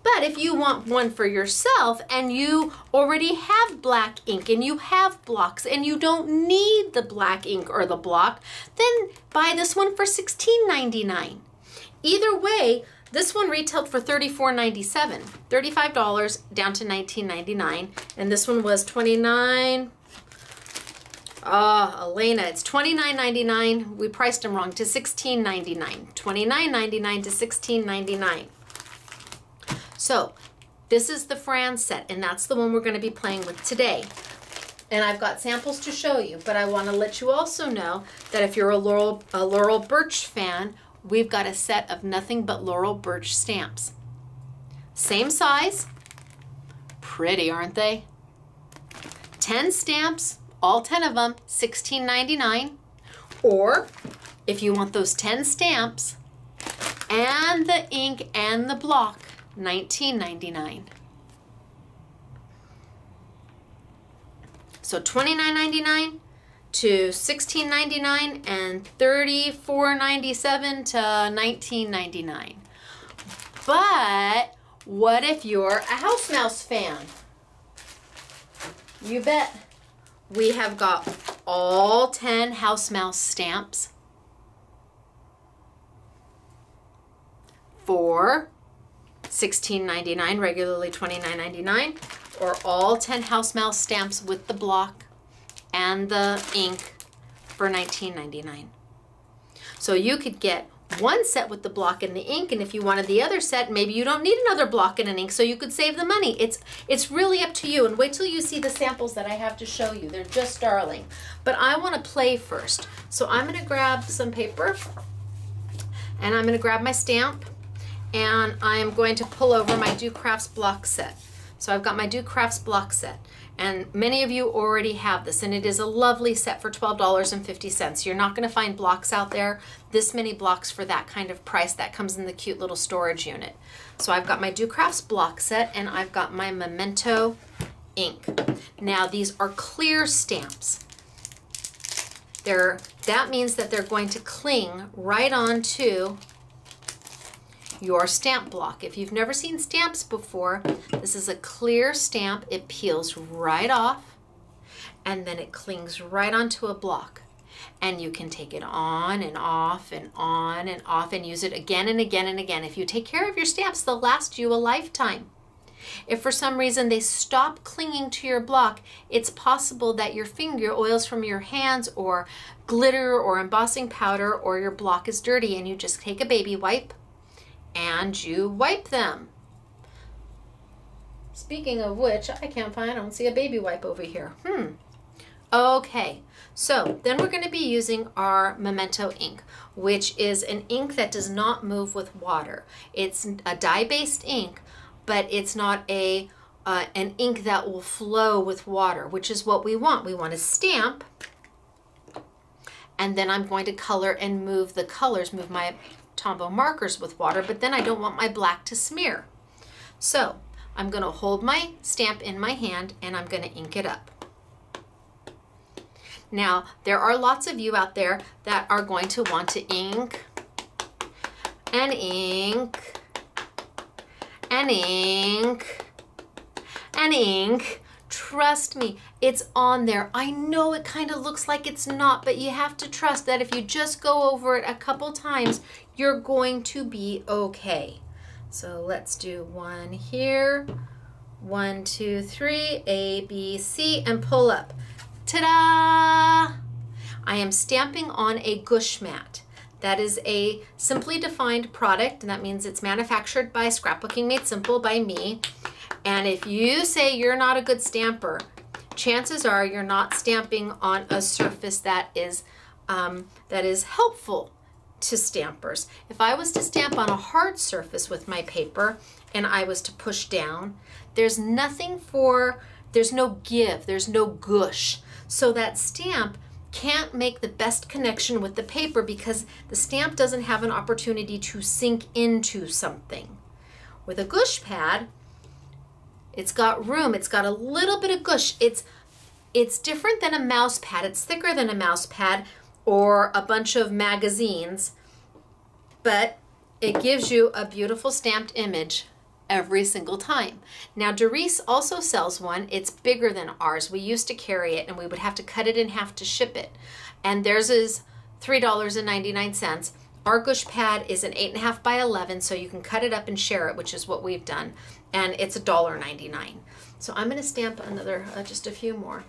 But if you want one for yourself and you already have black ink and you have blocks and you don't need the black ink or the block, then buy this one for $16.99. Either way, this one retailed for $34.97, $35 down to $19.99, and this one was $29. Oh, Elena, it's $29.99. We priced them wrong to $16.99. $29.99 to $16.99. So this is the Fran set, and that's the one we're going to be playing with today. And I've got samples to show you, but I want to let you also know that if you're a Laurel Birch fan, we've got a set of nothing but Laurel Birch stamps. Same size. Pretty, aren't they? 10 stamps, all 10 of them, $16.99. Or if you want those 10 stamps and the ink and the block, $19.99. So $29.99 to $16.99 and $34.97 to $19.99. But what if you're a house mouse fan? You bet. We have got all 10 house mouse stamps for $16.99, regularly $29.99, or all 10 house mouse stamps with the block and the ink for $19.99. So you could get one set with the block and the ink, and if you wanted the other set, maybe you don't need another block and an ink, so you could save the money. It's really up to you, and wait till you see the samples that I have to show you. They're just darling. But I want to play first. So I'm going to grab some paper, and I'm going to grab my stamp, and I'm going to pull over my Do Crafts block set. So I've got my Do Crafts block set, and many of you already have this, and it is a lovely set for $12.50. You're not going to find blocks out there, this many blocks for that kind of price. That comes in the cute little storage unit. So I've got my Do Crafts block set, and I've got my Memento ink. Now these are clear stamps. That means that they're going to cling right onto your stamp block. If you've never seen stamps before, this is a clear stamp. It peels right off, and then it clings right onto a block. And you can take it on and off and on and off and use it again and again and again. If you take care of your stamps, they'll last you a lifetime. If for some reason they stop clinging to your block, it's possible that your finger oils from your hands, or glitter or embossing powder, or your block is dirty, and you just take a baby wipe and you wipe them. Speaking of which, I don't see a baby wipe over here. Okay, so then we're going to be using our Memento ink, which is an ink that does not move with water. It's a dye-based ink, but it's not an ink that will flow with water, which is what we want. We want to stamp, and then I'm going to color and move the colors, move my Tombow markers with water, but then I don't want my black to smear. So I'm going to hold my stamp in my hand, and I'm going to ink it up. Now, there are lots of you out there that are going to want to ink and ink and ink and ink. Trust me, it's on there. I know it kind of looks like it's not, but you have to trust that if you just go over it a couple times, you're going to be okay. So let's do one here. 1, 2, 3, A, B, C, and pull up. Ta-da! I am stamping on a gush mat. That is a simply defined product, and that means it's manufactured by Scrapbooking Made Simple by me. And if you say you're not a good stamper, chances are you're not stamping on a surface that is helpful to stampers. If I was to stamp on a hard surface with my paper and I was to push down, there's no give, there's no gush. So that stamp can't make the best connection with the paper because the stamp doesn't have an opportunity to sink into something. With a gush pad, it's got room, it's got a little bit of gush. It's different than a mouse pad. It's thicker than a mouse pad or a bunch of magazines, but it gives you a beautiful stamped image every single time. Now, Doris also sells one. It's bigger than ours. We used to carry it, and we would have to cut it in half to ship it. And theirs is $3.99. Our gush pad is an 8.5 by 11, so you can cut it up and share it, which is what we've done. And it's $1.99. So I'm going to stamp another, just a few more.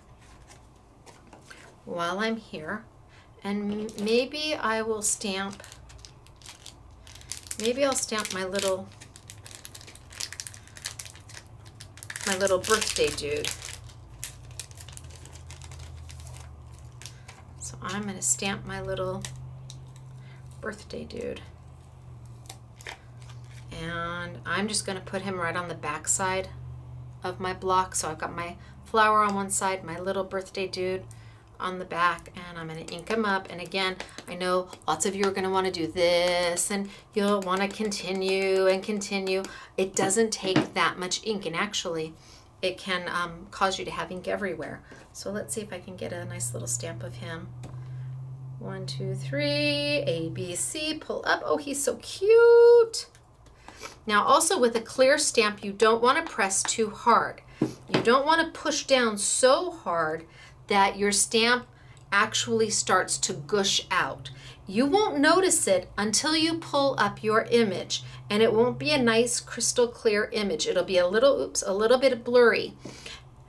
while I'm here, and maybe I will stamp, maybe I'll stamp my little birthday dude. So I'm going to stamp my little birthday dude. And I'm just going to put him right on the back side of my block. So I've got my flower on one side, my little birthday dude on the back, and I'm going to ink him up. And again, I know lots of you are going to want to do this, and you'll want to continue and continue. It doesn't take that much ink, and actually it can cause you to have ink everywhere. So let's see if I can get a nice little stamp of him. 1, 2, 3, A, B, C, pull up. Oh, he's so cute. Now also with a clear stamp, you don't want to press too hard. You don't want to push down so hard that your stamp actually starts to gush out. You won't notice it until you pull up your image, and it won't be a nice crystal clear image. It'll be a little bit blurry.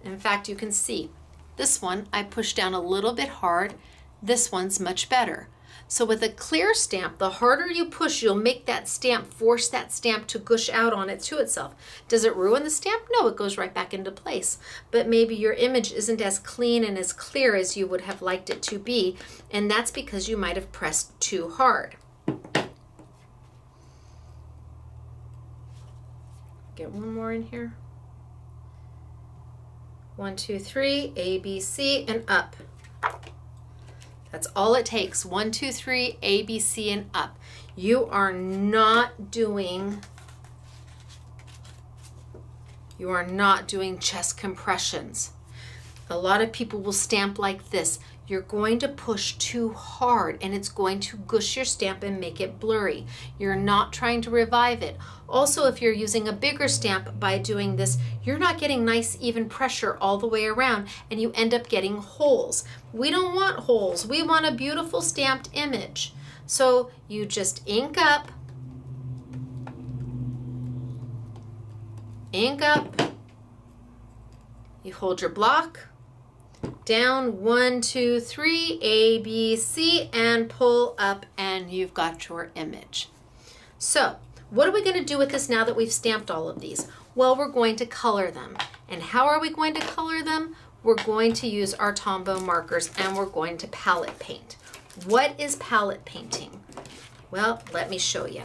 In fact, you can see this one I pushed down a little bit hard. This one's much better. So with a clear stamp, the harder you push, you'll make that stamp, force that stamp to gush out on it to itself. Does it ruin the stamp? No, it goes right back into place. But maybe your image isn't as clean and as clear as you would have liked it to be, and that's because you might have pressed too hard. Get one more in here. 1, 2, 3, A, B, C, and up. That's all it takes. 1, 2, 3, A, B, C, and up. You are not doing chest compressions. A lot of people will stamp like this. You're going to push too hard, and it's going to gush your stamp and make it blurry. You're not trying to revive it. Also, if you're using a bigger stamp by doing this, you're not getting nice even pressure all the way around, and you end up getting holes. We don't want holes. We want a beautiful stamped image. So you just ink up, you hold your block down, 1, 2, 3, A, B, C, and pull up, and you've got your image. So what are we going to do with this now that we've stamped all of these? Well, we're going to color them. And how are we going to color them? We're going to use our Tombow markers, and we're going to palette paint. What is palette painting? Well, let me show you.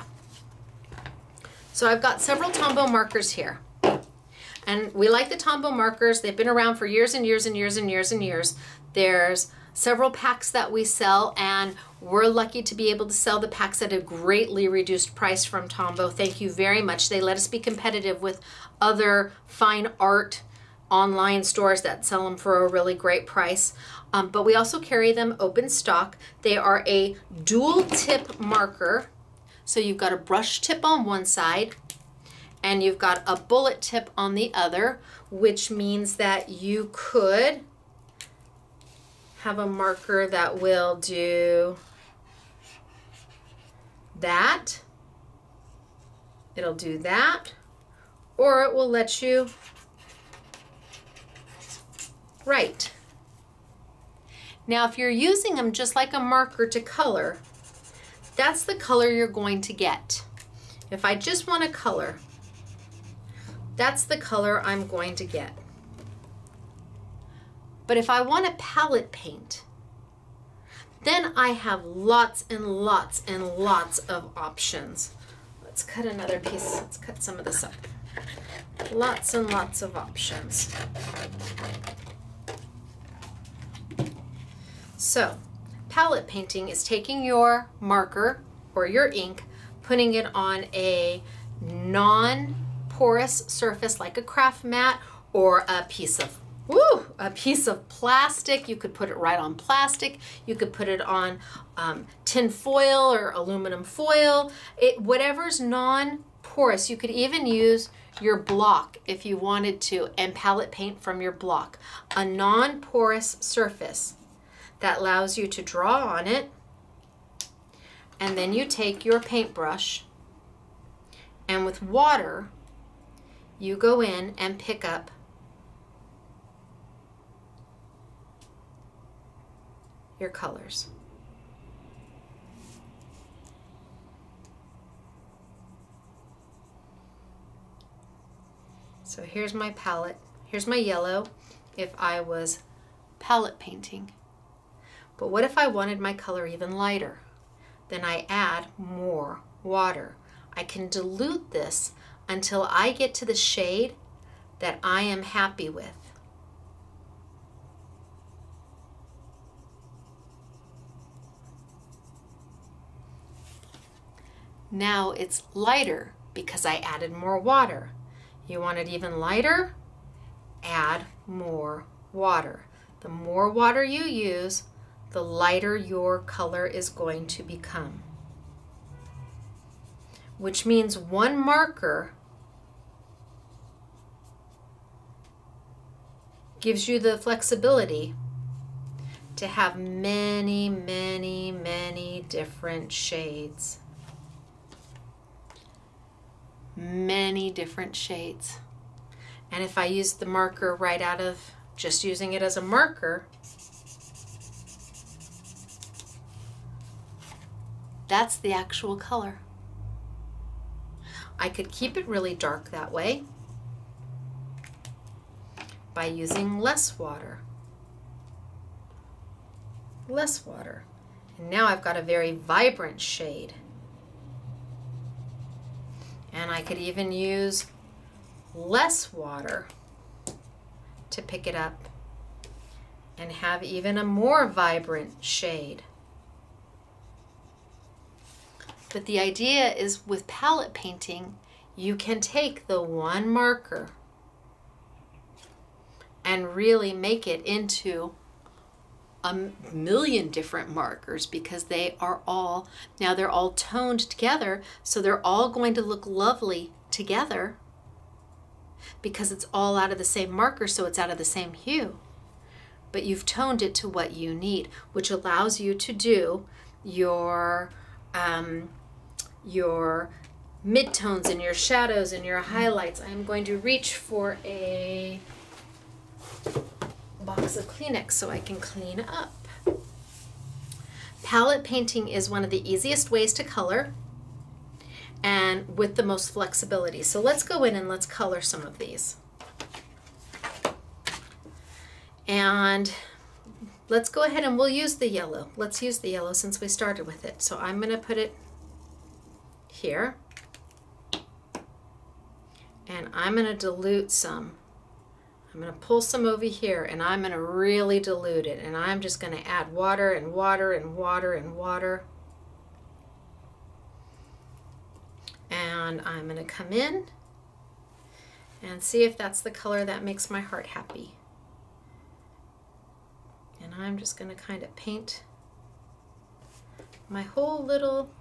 So I've got several Tombow markers here. And we like the Tombow markers. They've been around for years and years and years and years and years. There's several packs that we sell, and we're lucky to be able to sell the packs at a greatly reduced price from Tombow. Thank you very much. They let us be competitive with other fine art online stores that sell them for a really great price. But we also carry them open stock. They are a dual tip marker. So you've got a brush tip on one side, and you've got a bullet tip on the other, which means that you could have a marker that will do that. It'll do that, or it will let you write. Now, if you're using them just like a marker to color, that's the color you're going to get. If I just want to color, that's the color I'm going to get. But if I want to palette paint, then I have lots and lots and lots of options. Let's cut another piece. Let's cut some of this up. Lots and lots of options. So, palette painting is taking your marker or your ink, putting it on a non-porous surface like a craft mat or a piece of plastic. You could put it right on plastic. You could put it on tin foil or aluminum foil. Whatever's non-porous. You could even use your block if you wanted to and palette paint from your block. A non-porous surface that allows you to draw on it, and then you take your paintbrush, and with water you go in and pick up your colors. So here's my palette. Here's my yellow if I was palette painting. But what if I wanted my color even lighter? Then I add more water. I can dilute this until I get to the shade that I am happy with. Now it's lighter because I added more water. You want it even lighter? Add more water. The more water you use, the lighter your color is going to become. Which means one marker gives you the flexibility to have many, many, many different shades. Many different shades. And if I use the marker right out of just using it as a marker, that's the actual color. I could keep it really dark that way by using less water. Less water. And now I've got a very vibrant shade. And I could even use less water to pick it up and have even a more vibrant shade. But the idea is with palette painting, you can take the one marker and really make it into a million different markers because they are all, now they're all toned together, so they're all going to look lovely together because it's all out of the same marker, so it's out of the same hue. But you've toned it to what you need, which allows you to do your midtones and your shadows and your highlights. I'm going to reach for a box of Kleenex so I can clean up. Palette painting is one of the easiest ways to color and with the most flexibility. So let's go in and let's color some of these. And let's go ahead and we'll use the yellow. Let's use the yellow since we started with it. So I'm going to put it here and I'm going to dilute some. I'm going to pull some over here and I'm going to really dilute it, and I'm just going to add water and water and water and water. And I'm going to come in and see if that's the color that makes my heart happy. And I'm just going to kind of paint my whole little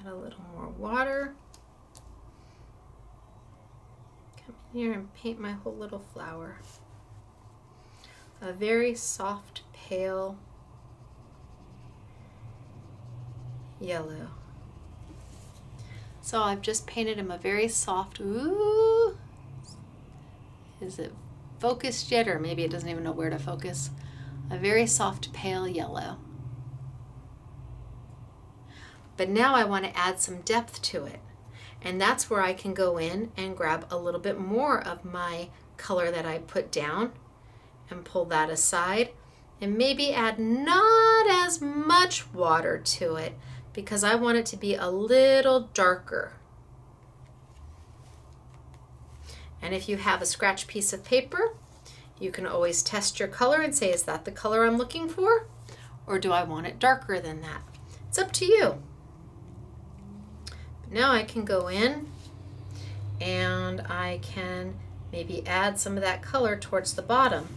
add a little more water. Come in here and paint my whole little flower. A very soft, pale yellow. So I've just painted him a very soft, ooh, is it focused yet, or maybe it doesn't even know where to focus? A very soft, pale yellow. But now I want to add some depth to it. And that's where I can go in and grab a little bit more of my color that I put down and pull that aside and maybe add not as much water to it because I want it to be a little darker. And if you have a scratch piece of paper, you can always test your color and say, is that the color I'm looking for? Or do I want it darker than that? It's up to you. Now I can go in and I can maybe add some of that color towards the bottom.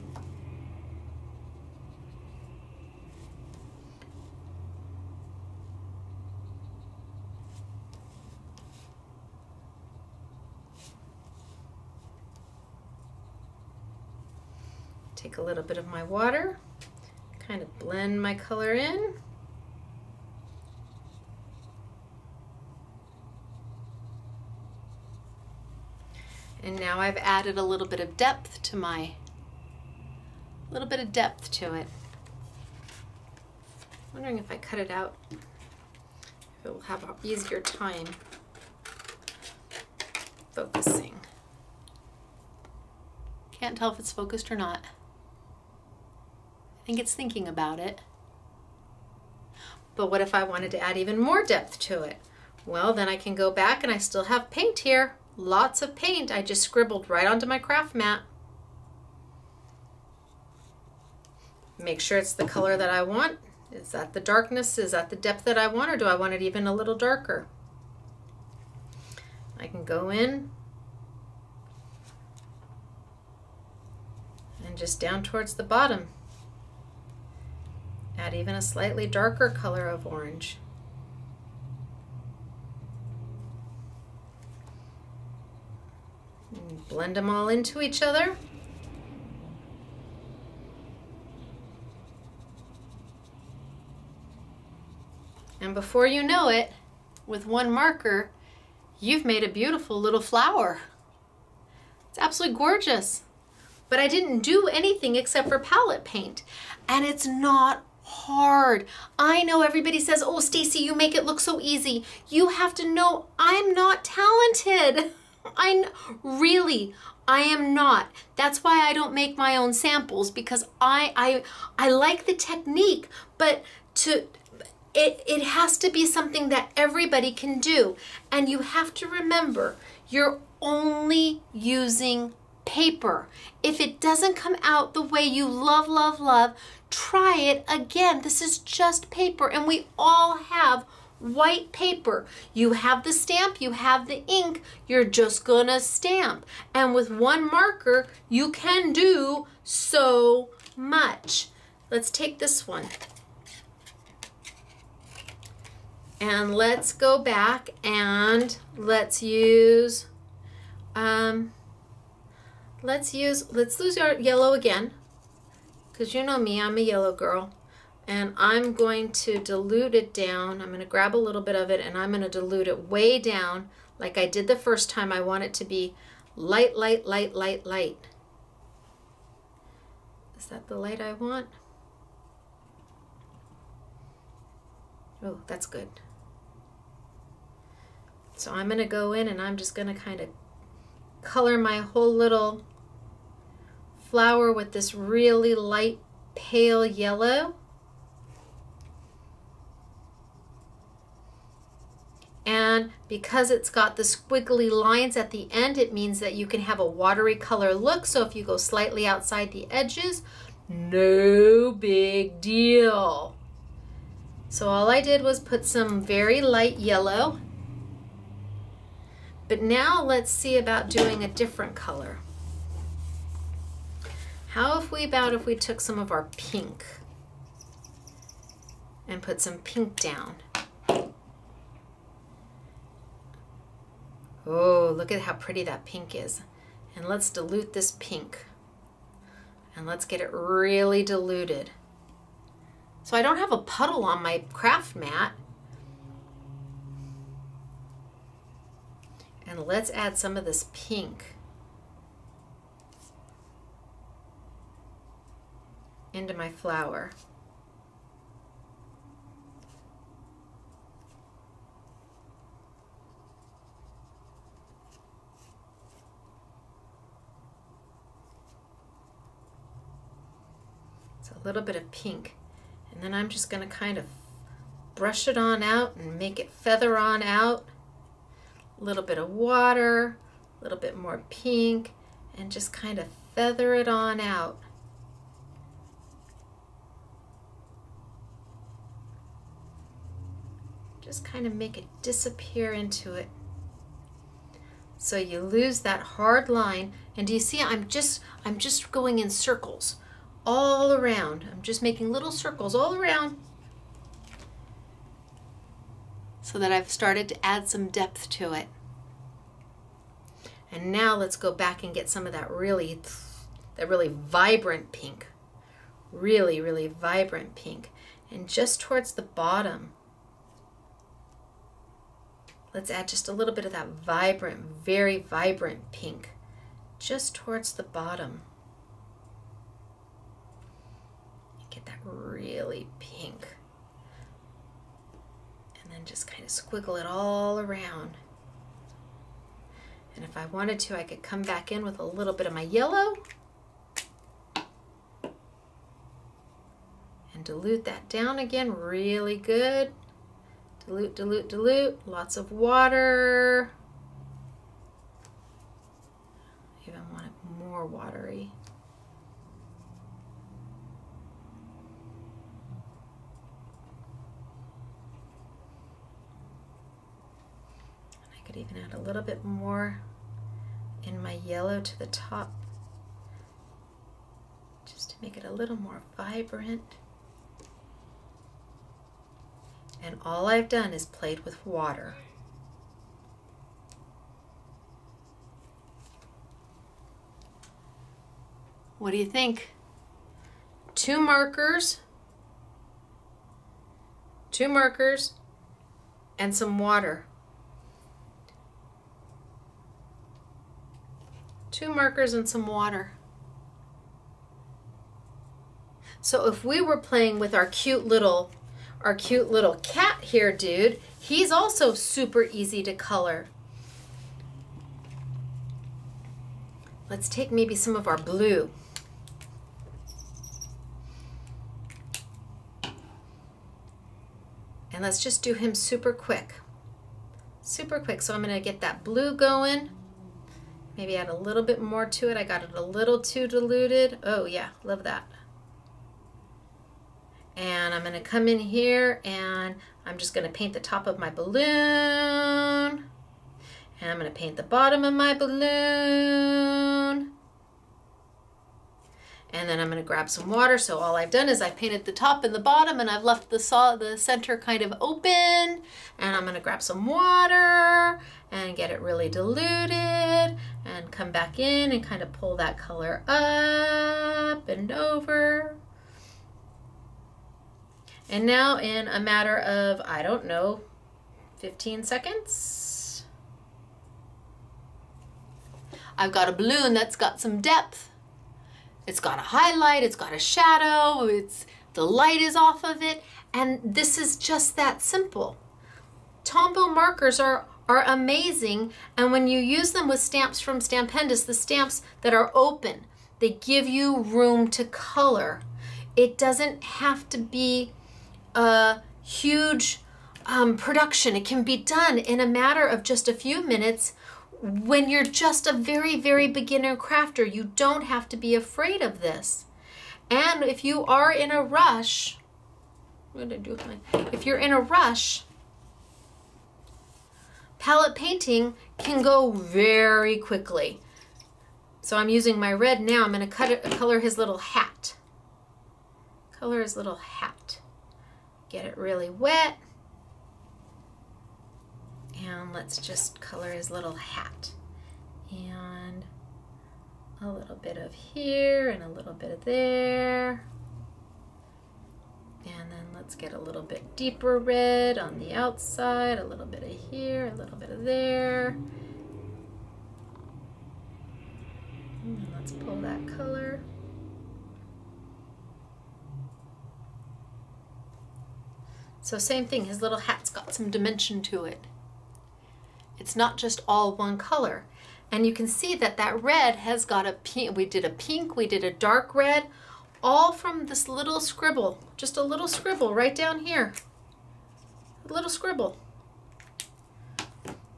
Take a little bit of my water, kind of blend my color in. And now I've added a little bit of depth to it. Wondering if I cut it out, if it will have an easier time focusing. Can't tell if it's focused or not. I think it's thinking about it. But what if I wanted to add even more depth to it? Well, then I can go back and I still have paint here. Lots of paint. I just scribbled right onto my craft mat. Make sure it's the color that I want. Is that the darkness? Is that the depth that I want, or do I want it even a little darker? I can go in and just down towards the bottom. Add even a slightly darker color of orange. And blend them all into each other. And before you know it, with one marker, you've made a beautiful little flower. It's absolutely gorgeous. But I didn't do anything except for palette paint. And it's not hard. I know everybody says, oh, Stacey, you make it look so easy. You have to know I'm not talented. I am not. That's why I don't make my own samples, because I like the technique, but it has to be something that everybody can do. And you have to remember, you're only using paper. If it doesn't come out the way you love, love, love, try it again. This is just paper, and we all have white paper. You have the stamp, you have the ink, you're just gonna stamp. And with one marker, you can do so much. Let's take this one. And let's go back and let's use our yellow again, because you know me, I'm a yellow girl. And I'm going to dilute it down. I'm going to grab a little bit of it and I'm going to dilute it way down like I did the first time. I want it to be light, light, light, light, light. Is that the light I want? Oh, that's good. So I'm going to go in and I'm just going to kind of color my whole little flower with this really light pale yellow. And because it's got the squiggly lines at the end, it means that you can have a watery color look. So if you go slightly outside the edges, no big deal. So all I did was put some very light yellow. But now let's see about doing a different color. How if we took some of our pink and put some pink down? Oh, look at how pretty that pink is. And let's dilute this pink. And let's get it really diluted. So I don't have a puddle on my craft mat. And let's add some of this pink into my flower. It's a little bit of pink. And then I'm just going to kind of brush it on out and make it feather on out. A little bit of water, a little bit more pink, and just kind of feather it on out. Just kind of make it disappear into it. So you lose that hard line. And do you see I'm just going in circles all around. I'm just making little circles all around so that I've started to add some depth to it. And now let's go back and get some of that really vibrant pink. Really, really vibrant pink. And just towards the bottom, let's add just a little bit of that vibrant, very vibrant pink. just towards the bottom. Get that really pink. And then just kind of squiggle it all around. And if I wanted to, I could come back in with a little bit of my yellow and dilute that down again really good. Dilute, dilute, dilute, lots of water. Even want it more watery. And I could even add a little bit more in my yellow to the top, just to make it a little more vibrant. And all I've done is played with water. What do you think? 2 markers, and some water. 2 markers and some water. So if we were playing with our cute little cat here, dude, he's also super easy to color. Let's take maybe some of our blue. And let's just do him super quick. Super quick. So I'm going to get that blue going. Maybe add a little bit more to it. I got it a little too diluted. Oh yeah, love that. And I'm going to come in here and I'm just going to paint the top of my balloon. And I'm going to paint the bottom of my balloon. And then I'm going to grab some water. So all I've done is I've painted the top and the bottom, and I've left the center kind of open. And I'm going to grab some water and get it really diluted and come back in and kind of pull that color up and over. And now in a matter of, I don't know, 15 seconds, I've got a balloon that's got some depth. It's got a highlight, it's got a shadow, the light is off of it, and this is just that simple. Tombow markers are amazing, and when you use them with stamps from Stampendous, the stamps that are open, they give you room to color. It doesn't have to be a huge production. It can be done in a matter of just a few minutes. When you're just a very, very beginner crafter, you don't have to be afraid of this. And if you are in a rush, if you're in a rush, palette painting can go very quickly. So I'm using my red now. I'm going to color his little hat. Color his little hat. Get it really wet. And let's just color his little hat. And a little bit of here and a little bit of there. And then let's get a little bit deeper red on the outside, a little bit of here, a little bit of there. And then let's pull that color. So same thing, his little hat's got some dimension to it. It's not just all one color. And you can see that that red has got a pink, we did a dark red, all from this little scribble, just a little scribble right down here. A little scribble.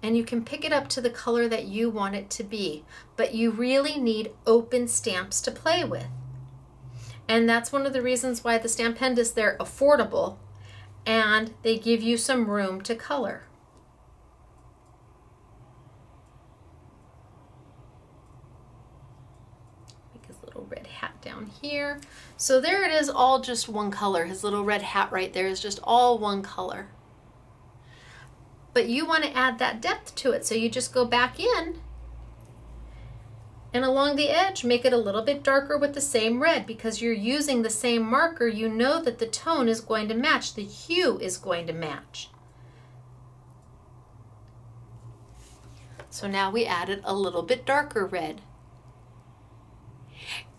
And you can pick it up to the color that you want it to be, but you really need open stamps to play with. And that's one of the reasons why the Stampendous, they're affordable and they give you some room to color. Red hat down here. So there it is, all just one color. His little red hat right there is just all one color. But you want to add that depth to it, so you just go back in and along the edge make it a little bit darker with the same red. Because you're using the same marker, you know that the tone is going to match, the hue is going to match. So now we added a little bit darker red.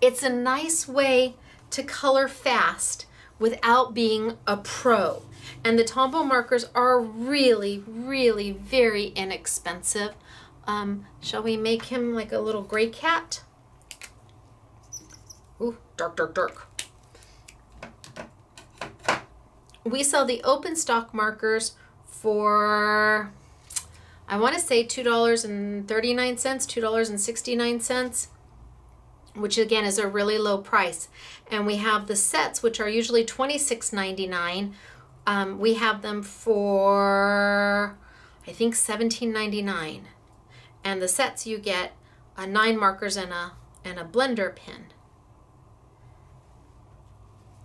It's a nice way to color fast without being a pro. And the Tombow markers are really, really very inexpensive. Shall we make him like a little gray cat? Ooh, dark, dark, dark. We sell the open stock markers for, I want to say $2.39, $2.69, which again is a really low price. And we have the sets, which are usually $26.99. We have them for, I think, $17.99. And the sets you get 9 markers and a blender pen.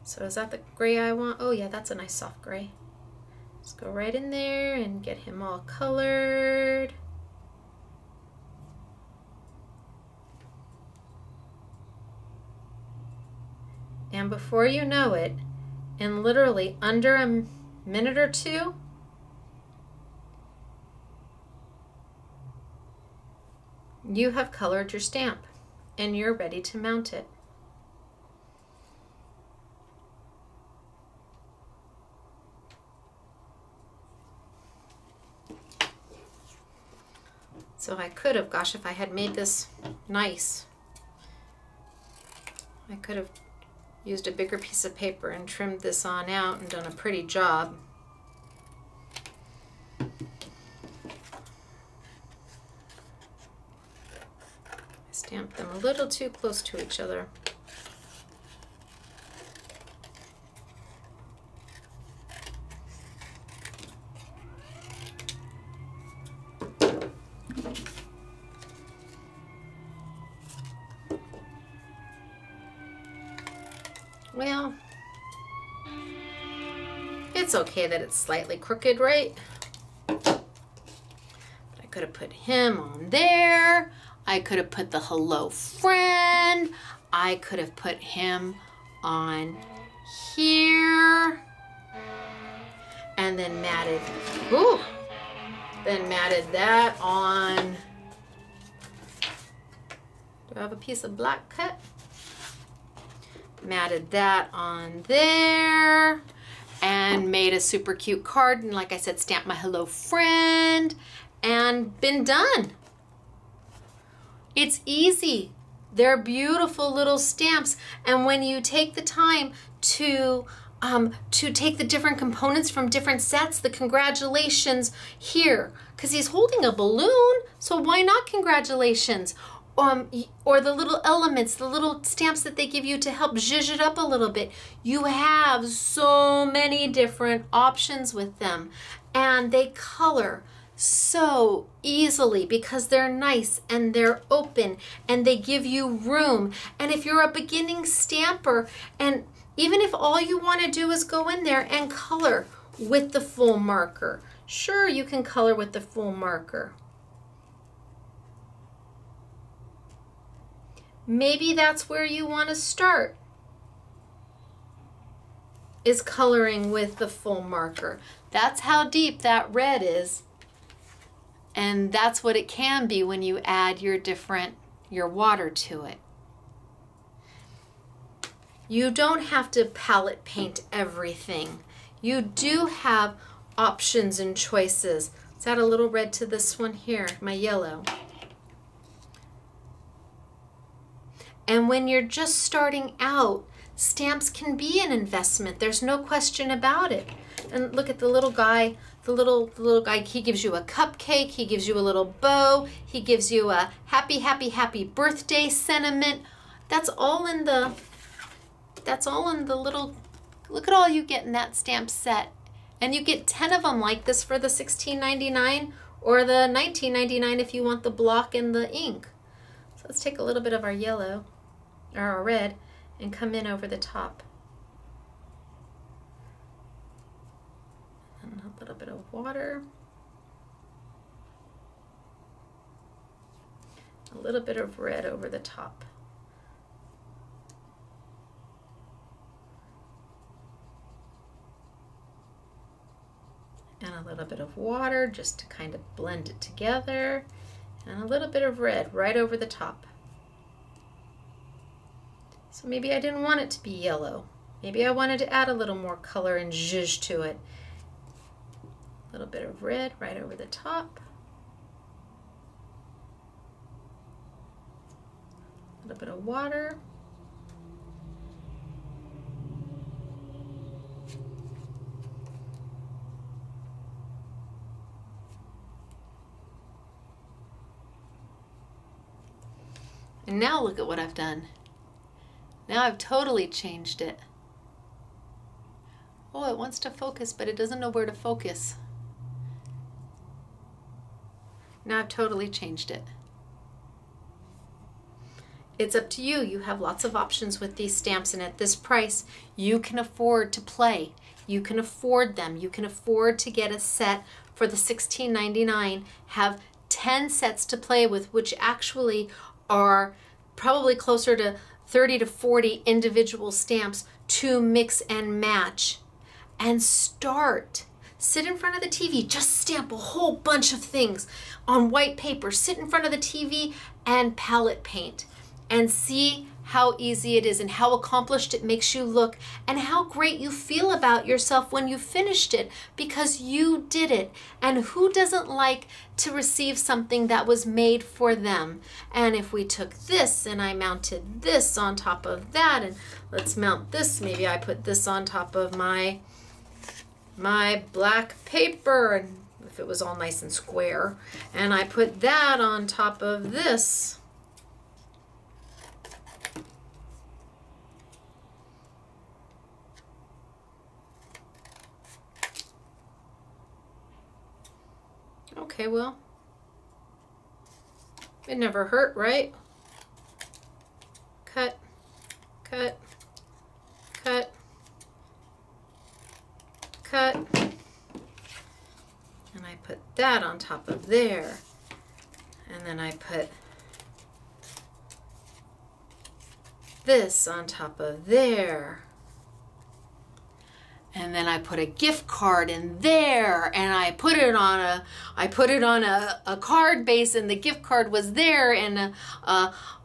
So is that the gray I want? Oh yeah, that's a nice soft gray. Just go right in there and get him all colored. And before you know it, in literally under a minute or two, you have colored your stamp and you're ready to mount it. So I could have, gosh, if I had made this nice, I could have used a bigger piece of paper and trimmed this on out and done a pretty job. I stamped them a little too close to each other. Well, it's okay that it's slightly crooked, right? But I could have put him on there. I could have put the hello friend. I could have put him on here. And then matted, ooh, then matted that on. Do I have a piece of black cut? Matted that on there and made a super cute card, and like I said, stamped my hello friend and been done. It's easy. They're beautiful little stamps, and when you take the time to take the different components from different sets, the congratulations here, because he's holding a balloon, so why not congratulations? Or the little elements, the little stamps that they give you to help zhuzh it up a little bit. You have so many different options with them, and they color so easily because they're nice and they're open and they give you room. And if you're a beginning stamper, and even if all you want to do is go in there and color with the full marker, sure, you can color with the full marker. Maybe that's where you want to start, is coloring with the full marker. That's how deep that red is. And that's what it can be when you add your water to it. You don't have to palette paint everything. You do have options and choices. Let's add a little red to this one here, my yellow. And when you're just starting out, stamps can be an investment. There's no question about it. And look at the little guy, the little guy, he gives you a cupcake, he gives you a little bow, he gives you a happy, happy, happy birthday sentiment. That's all in the little, look at all you get in that stamp set. And you get 10 of them like this for the $16.99 or the $19.99 if you want the block and the ink. So let's take a little bit of our yellow, or our red, and come in over the top. And a little bit of water. A little bit of red over the top. And a little bit of water just to kind of blend it together. And a little bit of red right over the top. So maybe I didn't want it to be yellow. Maybe I wanted to add a little more color and zhuzh to it. A little bit of red right over the top. A little bit of water. And now look at what I've done. Now I've totally changed it. Oh, it wants to focus, but it doesn't know where to focus. Now I've totally changed it. It's up to you. You have lots of options with these stamps, and at this price, you can afford to play. You can afford them. You can afford to get a set for the $16.99, have 10 sets to play with, which actually are probably closer to 30 to 40 individual stamps to mix and match. And start. Sit in front of the TV, just stamp a whole bunch of things on white paper. Sit in front of the TV and palette paint and see how easy it is and how accomplished it makes you look and how great you feel about yourself when you finished it because you did it. And who doesn't like to receive something that was made for them? And if we took this and I mounted this on top of that, and let's mount this, maybe I put this on top of my black paper, and if it was all nice and square, and I put that on top of this. Okay, well, it never hurt, right? Cut, cut, cut, cut, and I put that on top of there, and then I put this on top of there, and then I put a gift card in there, and I put it on a card base, and the gift card was there, and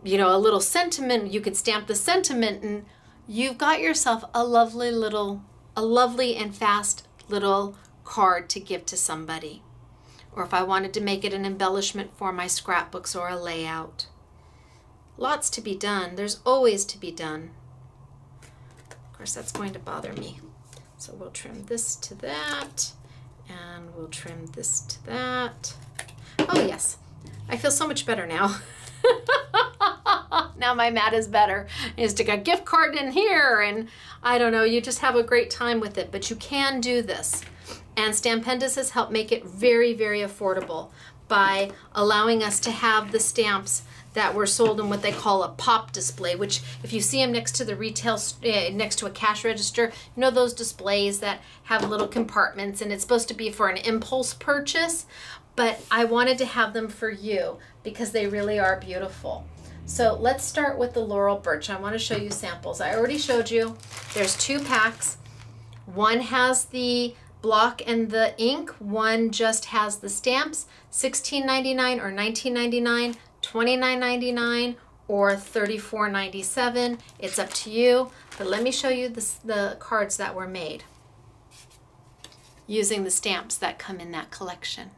you know, a little sentiment. You could stamp the sentiment, and you've got yourself a lovely and fast little card to give to somebody. Or if I wanted to make it an embellishment for my scrapbooks or a layout. Lots to be done. There's always to be done. Of course, that's going to bother me. So we'll trim this to that, and we'll trim this to that. Oh yes, I feel so much better now. Now my mat is better. I stick a gift card in here, and I don't know, you just have a great time with it, but you can do this. And Stampendous has helped make it very, very affordable by allowing us to have the stamps that were sold in what they call a pop display, which if you see them next to the retail, next to a cash register, you know those displays that have little compartments, and it's supposed to be for an impulse purchase, but I wanted to have them for you because they really are beautiful. So let's start with the Laurel Birch. I want to show you samples. I already showed you. There's 2 packs. One has the block and the ink. One just has the stamps. $16.99 or $19.99. $29.99 or $34.97. It's up to you, but let me show you the cards that were made using the stamps that come in that collection.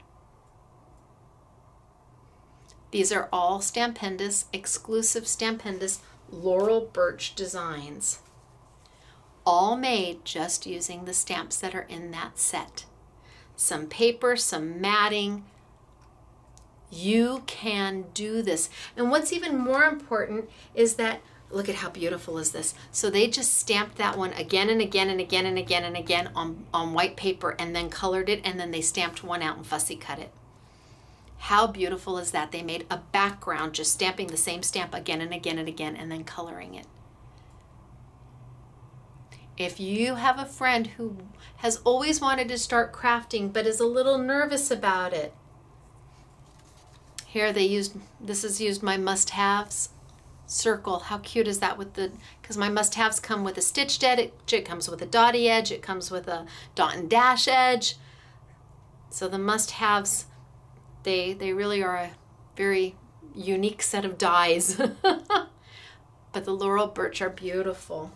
These are all Stampendous, exclusive Stampendous Laurel Birch designs, all made just using the stamps that are in that set. Some paper, some matting. You can do this. And what's even more important is that, look at how beautiful is this. So they just stamped that one again and again and again and again and again on white paper, and then colored it, and then they stamped one out and fussy cut it. How beautiful is that? They made a background just stamping the same stamp again and again and again and then coloring it. If you have a friend who has always wanted to start crafting but is a little nervous about it, here this is used my must-haves circle. How cute is that with the, because my must-haves come with a stitched edge, it comes with a dotty edge, it comes with a dot and dash edge. So the must-haves, they really are a very unique set of dies. But the Laurel Birch are beautiful.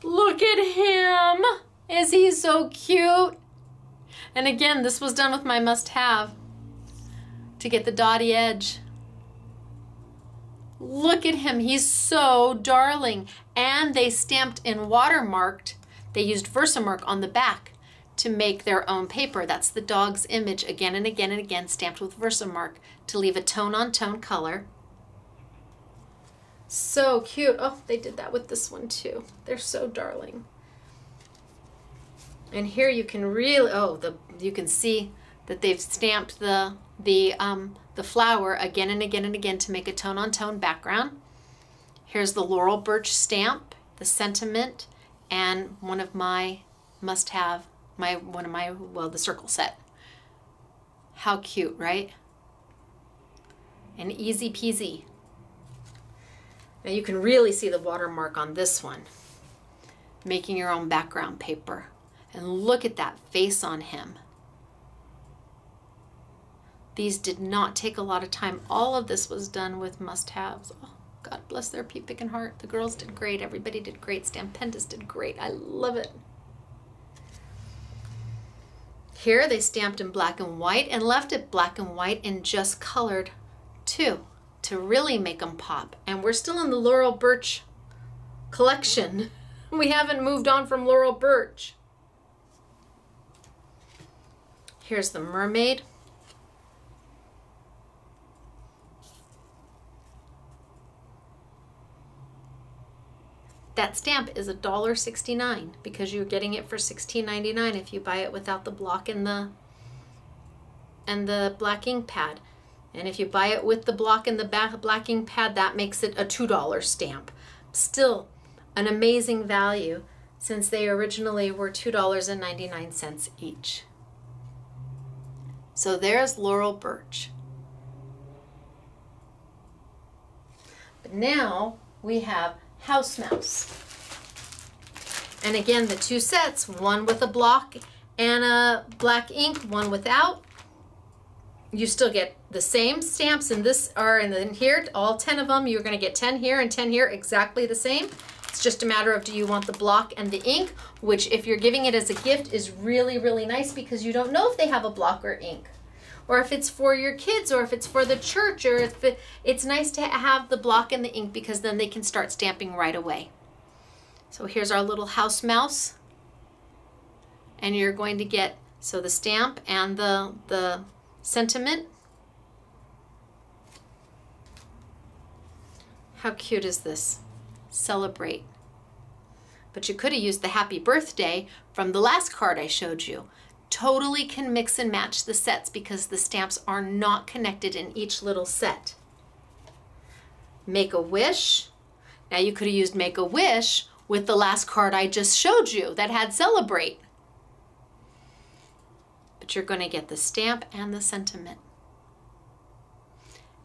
Look at him! Is he so cute? And again, this was done with my must-have to get the dotty edge. Look at him, he's so darling. And they stamped and watermarked. They used Versamark on the back to make their own paper. That's the dog's image again and again and again, stamped with Versamark to leave a tone-on-tone color. So cute. Oh, they did that with this one too. They're so darling. And here you can really, you can see that they've stamped the flower again and again and again to make a tone-on-tone background. Here's the Laurel Birch stamp, the sentiment, and one of my must-have, the circle set. How cute, right? And easy peasy. Now you can really see the watermark on this one. Making your own background paper. And look at that face on him. These did not take a lot of time. All of this was done with must-haves. Oh, God bless their pea-picking heart. The girls did great. Everybody did great. Stampendous did great. I love it. Here they stamped in black and white and left it black and white and just colored too to really make them pop. And we're still in the Laurel Birch collection. We haven't moved on from Laurel Birch. Here's the Mermaid. That stamp is $1.69 because you're getting it for $16.99 if you buy it without the block and the black ink pad. And if you buy it with the block and the black ink pad, that makes it a $2 stamp. Still an amazing value since they originally were $2.99 each. So there's Laurel Birch. But now we have House Mouse. And again, the two sets, one with a block and a black ink, one without. You still get the same stamps, and this are in here, all 10 of them. You're going to get 10 here and 10 here, exactly the same. It's just a matter of, do you want the block and the ink, which if you're giving it as a gift is really, really nice because you don't know if they have a block or ink, or if it's for your kids, or if it's for the church, or if it's nice to have the block and the ink because then they can start stamping right away. So here's our little house mouse, and you're going to get, so the stamp and the sentiment. How cute is this? Celebrate. But you could have used the happy birthday from the last card I showed you. Totally can mix and match the sets because the stamps are not connected in each little set. Make a wish. Now you could have used make a wish with the last card I just showed you that had celebrate. But you're going to get the stamp and the sentiment.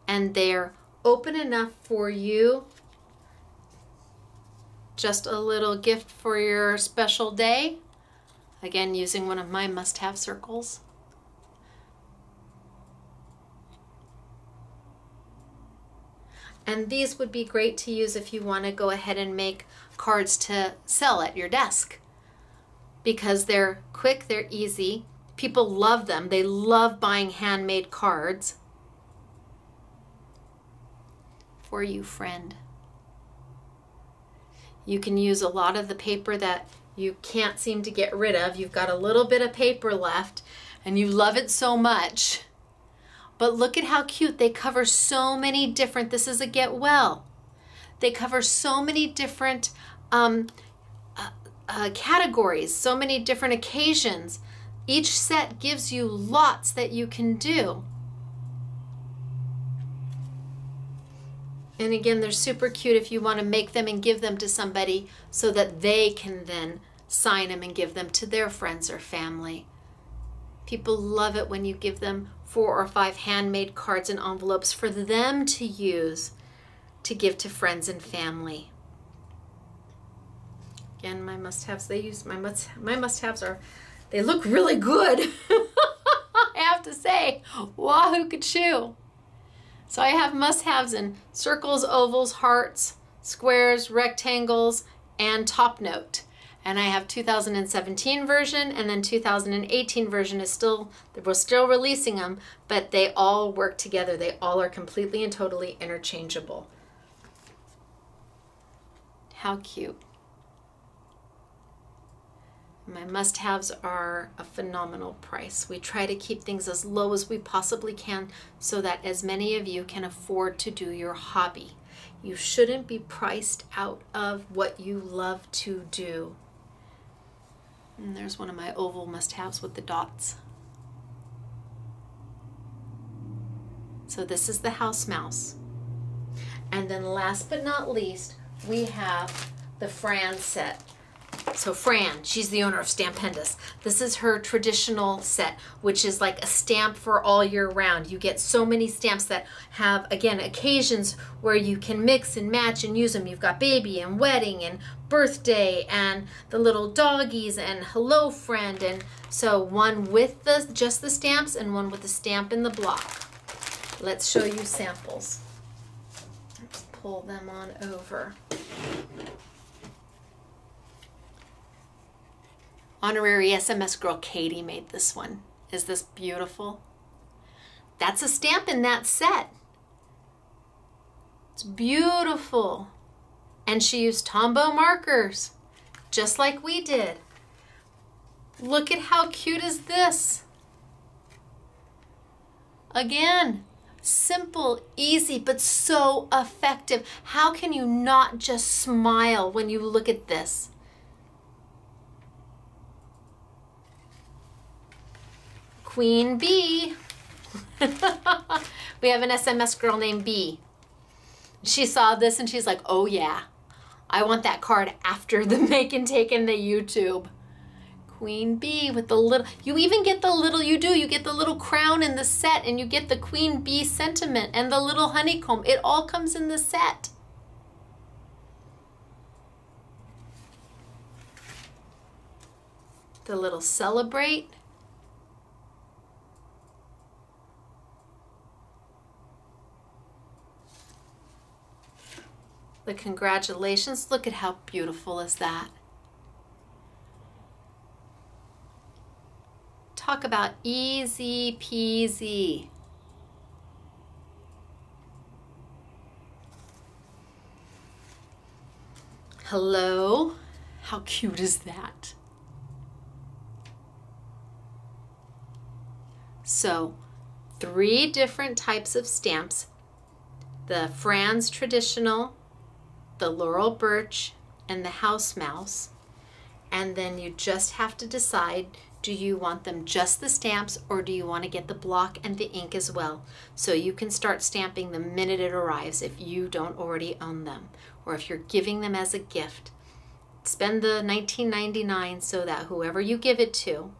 And they're open enough for you. Just a little gift for your special day. Again, using one of my must-have circles. And these would be great to use if you want to go ahead and make cards to sell at your desk. Because they're quick, they're easy. People love them. They love buying handmade cards. For you, friend. You can use a lot of the paper that you can't seem to get rid of. You've got a little bit of paper left and you love it so much. But look at how cute. They cover so many different, this is a get well. They cover so many different categories, so many different occasions. Each set gives you lots that you can do. And again, they're super cute if you want to make them and give them to somebody so that they can then sign them and give them to their friends or family. People love it when you give them 4 or 5 handmade cards and envelopes for them to use to give to friends and family. Again, my must-haves, my must-haves are, they look really good. I have to say, wahoo-ka-choo. So I have must-haves in circles, ovals, hearts, squares, rectangles, and top note. And I have 2017 version, and then 2018 version is still, we're still releasing them, but they all work together. They all are completely and totally interchangeable. How cute. My must-haves are a phenomenal price. We try to keep things as low as we possibly can so that as many of you can afford to do your hobby. You shouldn't be priced out of what you love to do. And there's one of my oval must-haves with the dots. So this is the house mouse. And then last but not least, we have the Fran set. So Fran, she's the owner of Stampendous. This is her traditional set, which is like a stamp for all year round. You get so many stamps that have, again, occasions where you can mix and match and use them. You've got baby and wedding and birthday and the little doggies and hello friend. And so one with just the stamps and one with the stamp in the block. Let's show you samples. Let's pull them on over. Honorary SMS girl Katie made this one. Is this beautiful? That's a stamp in that set. It's beautiful. And she used Tombow markers, just like we did. Look at how cute is this? Again, simple, easy, but so effective. How can you not just smile when you look at this? Queen Bee. We have an SMS girl named Bee. She saw this and she's like, oh yeah, I want that card after the make and take in the YouTube. Queen Bee with the little, you even get the little, you get the little crown in the set, and you get the Queen Bee sentiment and the little honeycomb. It all comes in the set. The little celebrate. The congratulations, look at how beautiful is that. Talk about easy peasy. Hello, how cute is that? So, 3 different types of stamps. The Fran's traditional, the Laurel Birch, and the House Mouse. And then you just have to decide, do you want them just the stamps, or do you want to get the block and the ink as well? So you can start stamping the minute it arrives if you don't already own them, or if you're giving them as a gift. Spend the $19.99 so that whoever you give it to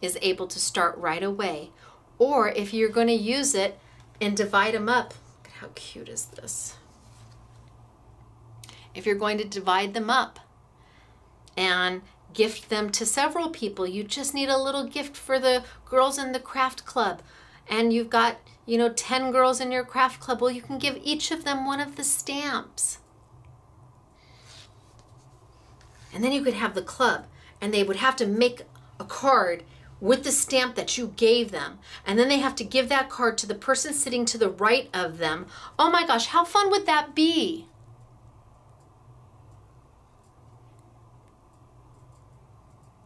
is able to start right away. Or if you're going to use it and divide them up, look at how cute is this. If you're going to divide them up and gift them to several people, you just need a little gift for the girls in the craft club, and you've got, 10 girls in your craft club, well, you can give each of them one of the stamps. And then you could have the club, and they would have to make a card with the stamp that you gave them, and then they have to give that card to the person sitting to the right of them. Oh my gosh, how fun would that be?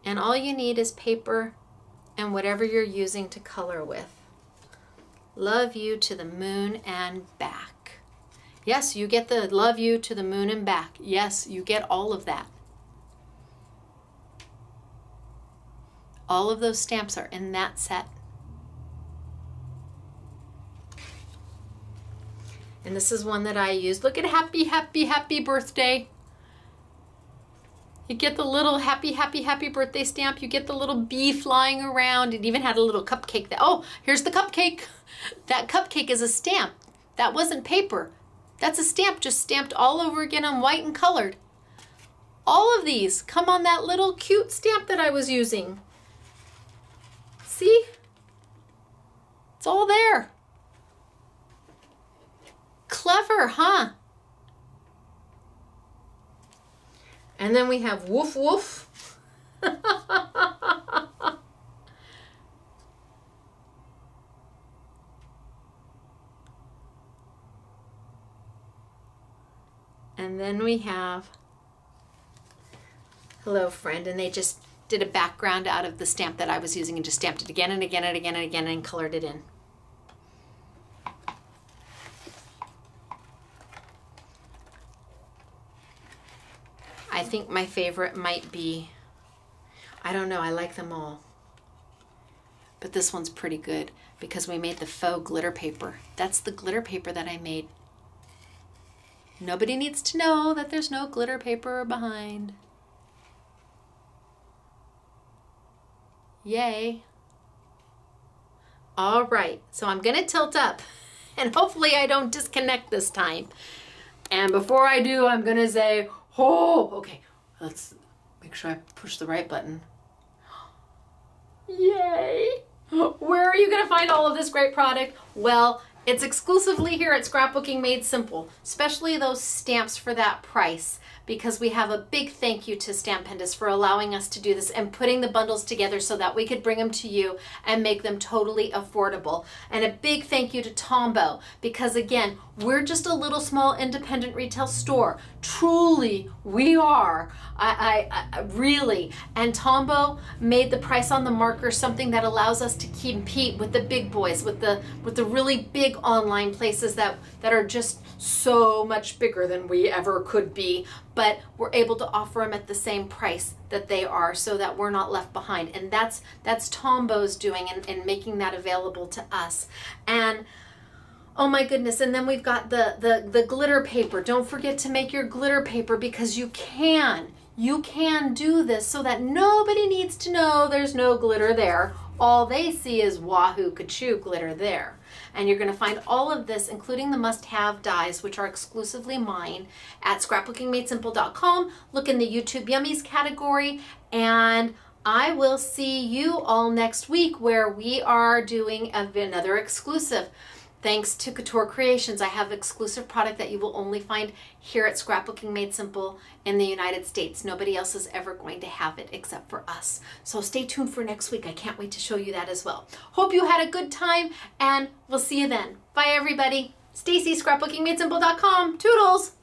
And all you need is paper and whatever you're using to color with. Love you to the moon and back. Yes, you get the love you to the moon and back. Yes, you get all of that. All of those stamps are in that set. And this is one that I use. Look at happy, happy, happy birthday. You get the little happy, happy, happy birthday stamp. You get the little bee flying around. It even had a little cupcake. Oh, here's the cupcake. That cupcake is a stamp. That wasn't paper. That's a stamp just stamped all over again on white and colored. All of these come on that little cute stamp that I was using. See? It's all there. Clever, huh? And then we have woof woof. And then we have hello friend, and they just did a background out of the stamp that I was using and just stamped it again and again and again and again and colored it in. I think my favorite might be, I don't know, I like them all. But this one's pretty good because we made the faux glitter paper. That's the glitter paper that I made. Nobody needs to know that there's no glitter paper behind. Yay. All right, so I'm gonna tilt up and hopefully I don't disconnect this time. And before I do, I'm gonna say, oh, okay, let's make sure I push the right button. Yay. Where are you gonna find all of this great product? Well, it's exclusively here at Scrapbooking Made Simple, especially those stamps for that price, because we have a big thank you to Stampendous for allowing us to do this and putting the bundles together so that we could bring them to you and make them totally affordable. And a big thank you to Tombow, because again, we're just a little small independent retail store. Truly, we are. I really. And Tombow made the price on the marker something that allows us to compete with the big boys, with the really big online places that are just so much bigger than we ever could be, but we're able to offer them at the same price that they are so that we're not left behind. And that's Tombow's doing and making that available to us. And oh my goodness, and then we've got the glitter paper. Don't forget to make your glitter paper because you can do this so that nobody needs to know there's no glitter there. All they see is wahoo kachoo glitter there. And you're going to find all of this, including the must-have dies, which are exclusively mine, at scrapbookingmadesimple.com. Look in the YouTube Yummies category, and I will see you all next week where we are doing another exclusive. Thanks to Couture Creations, I have exclusive product that you will only find here at Scrapbooking Made Simple in the United States. Nobody else is ever going to have it except for us. So stay tuned for next week. I can't wait to show you that as well. Hope you had a good time, and we'll see you then. Bye, everybody. Stacey, scrapbookingmadesimple.com. Toodles!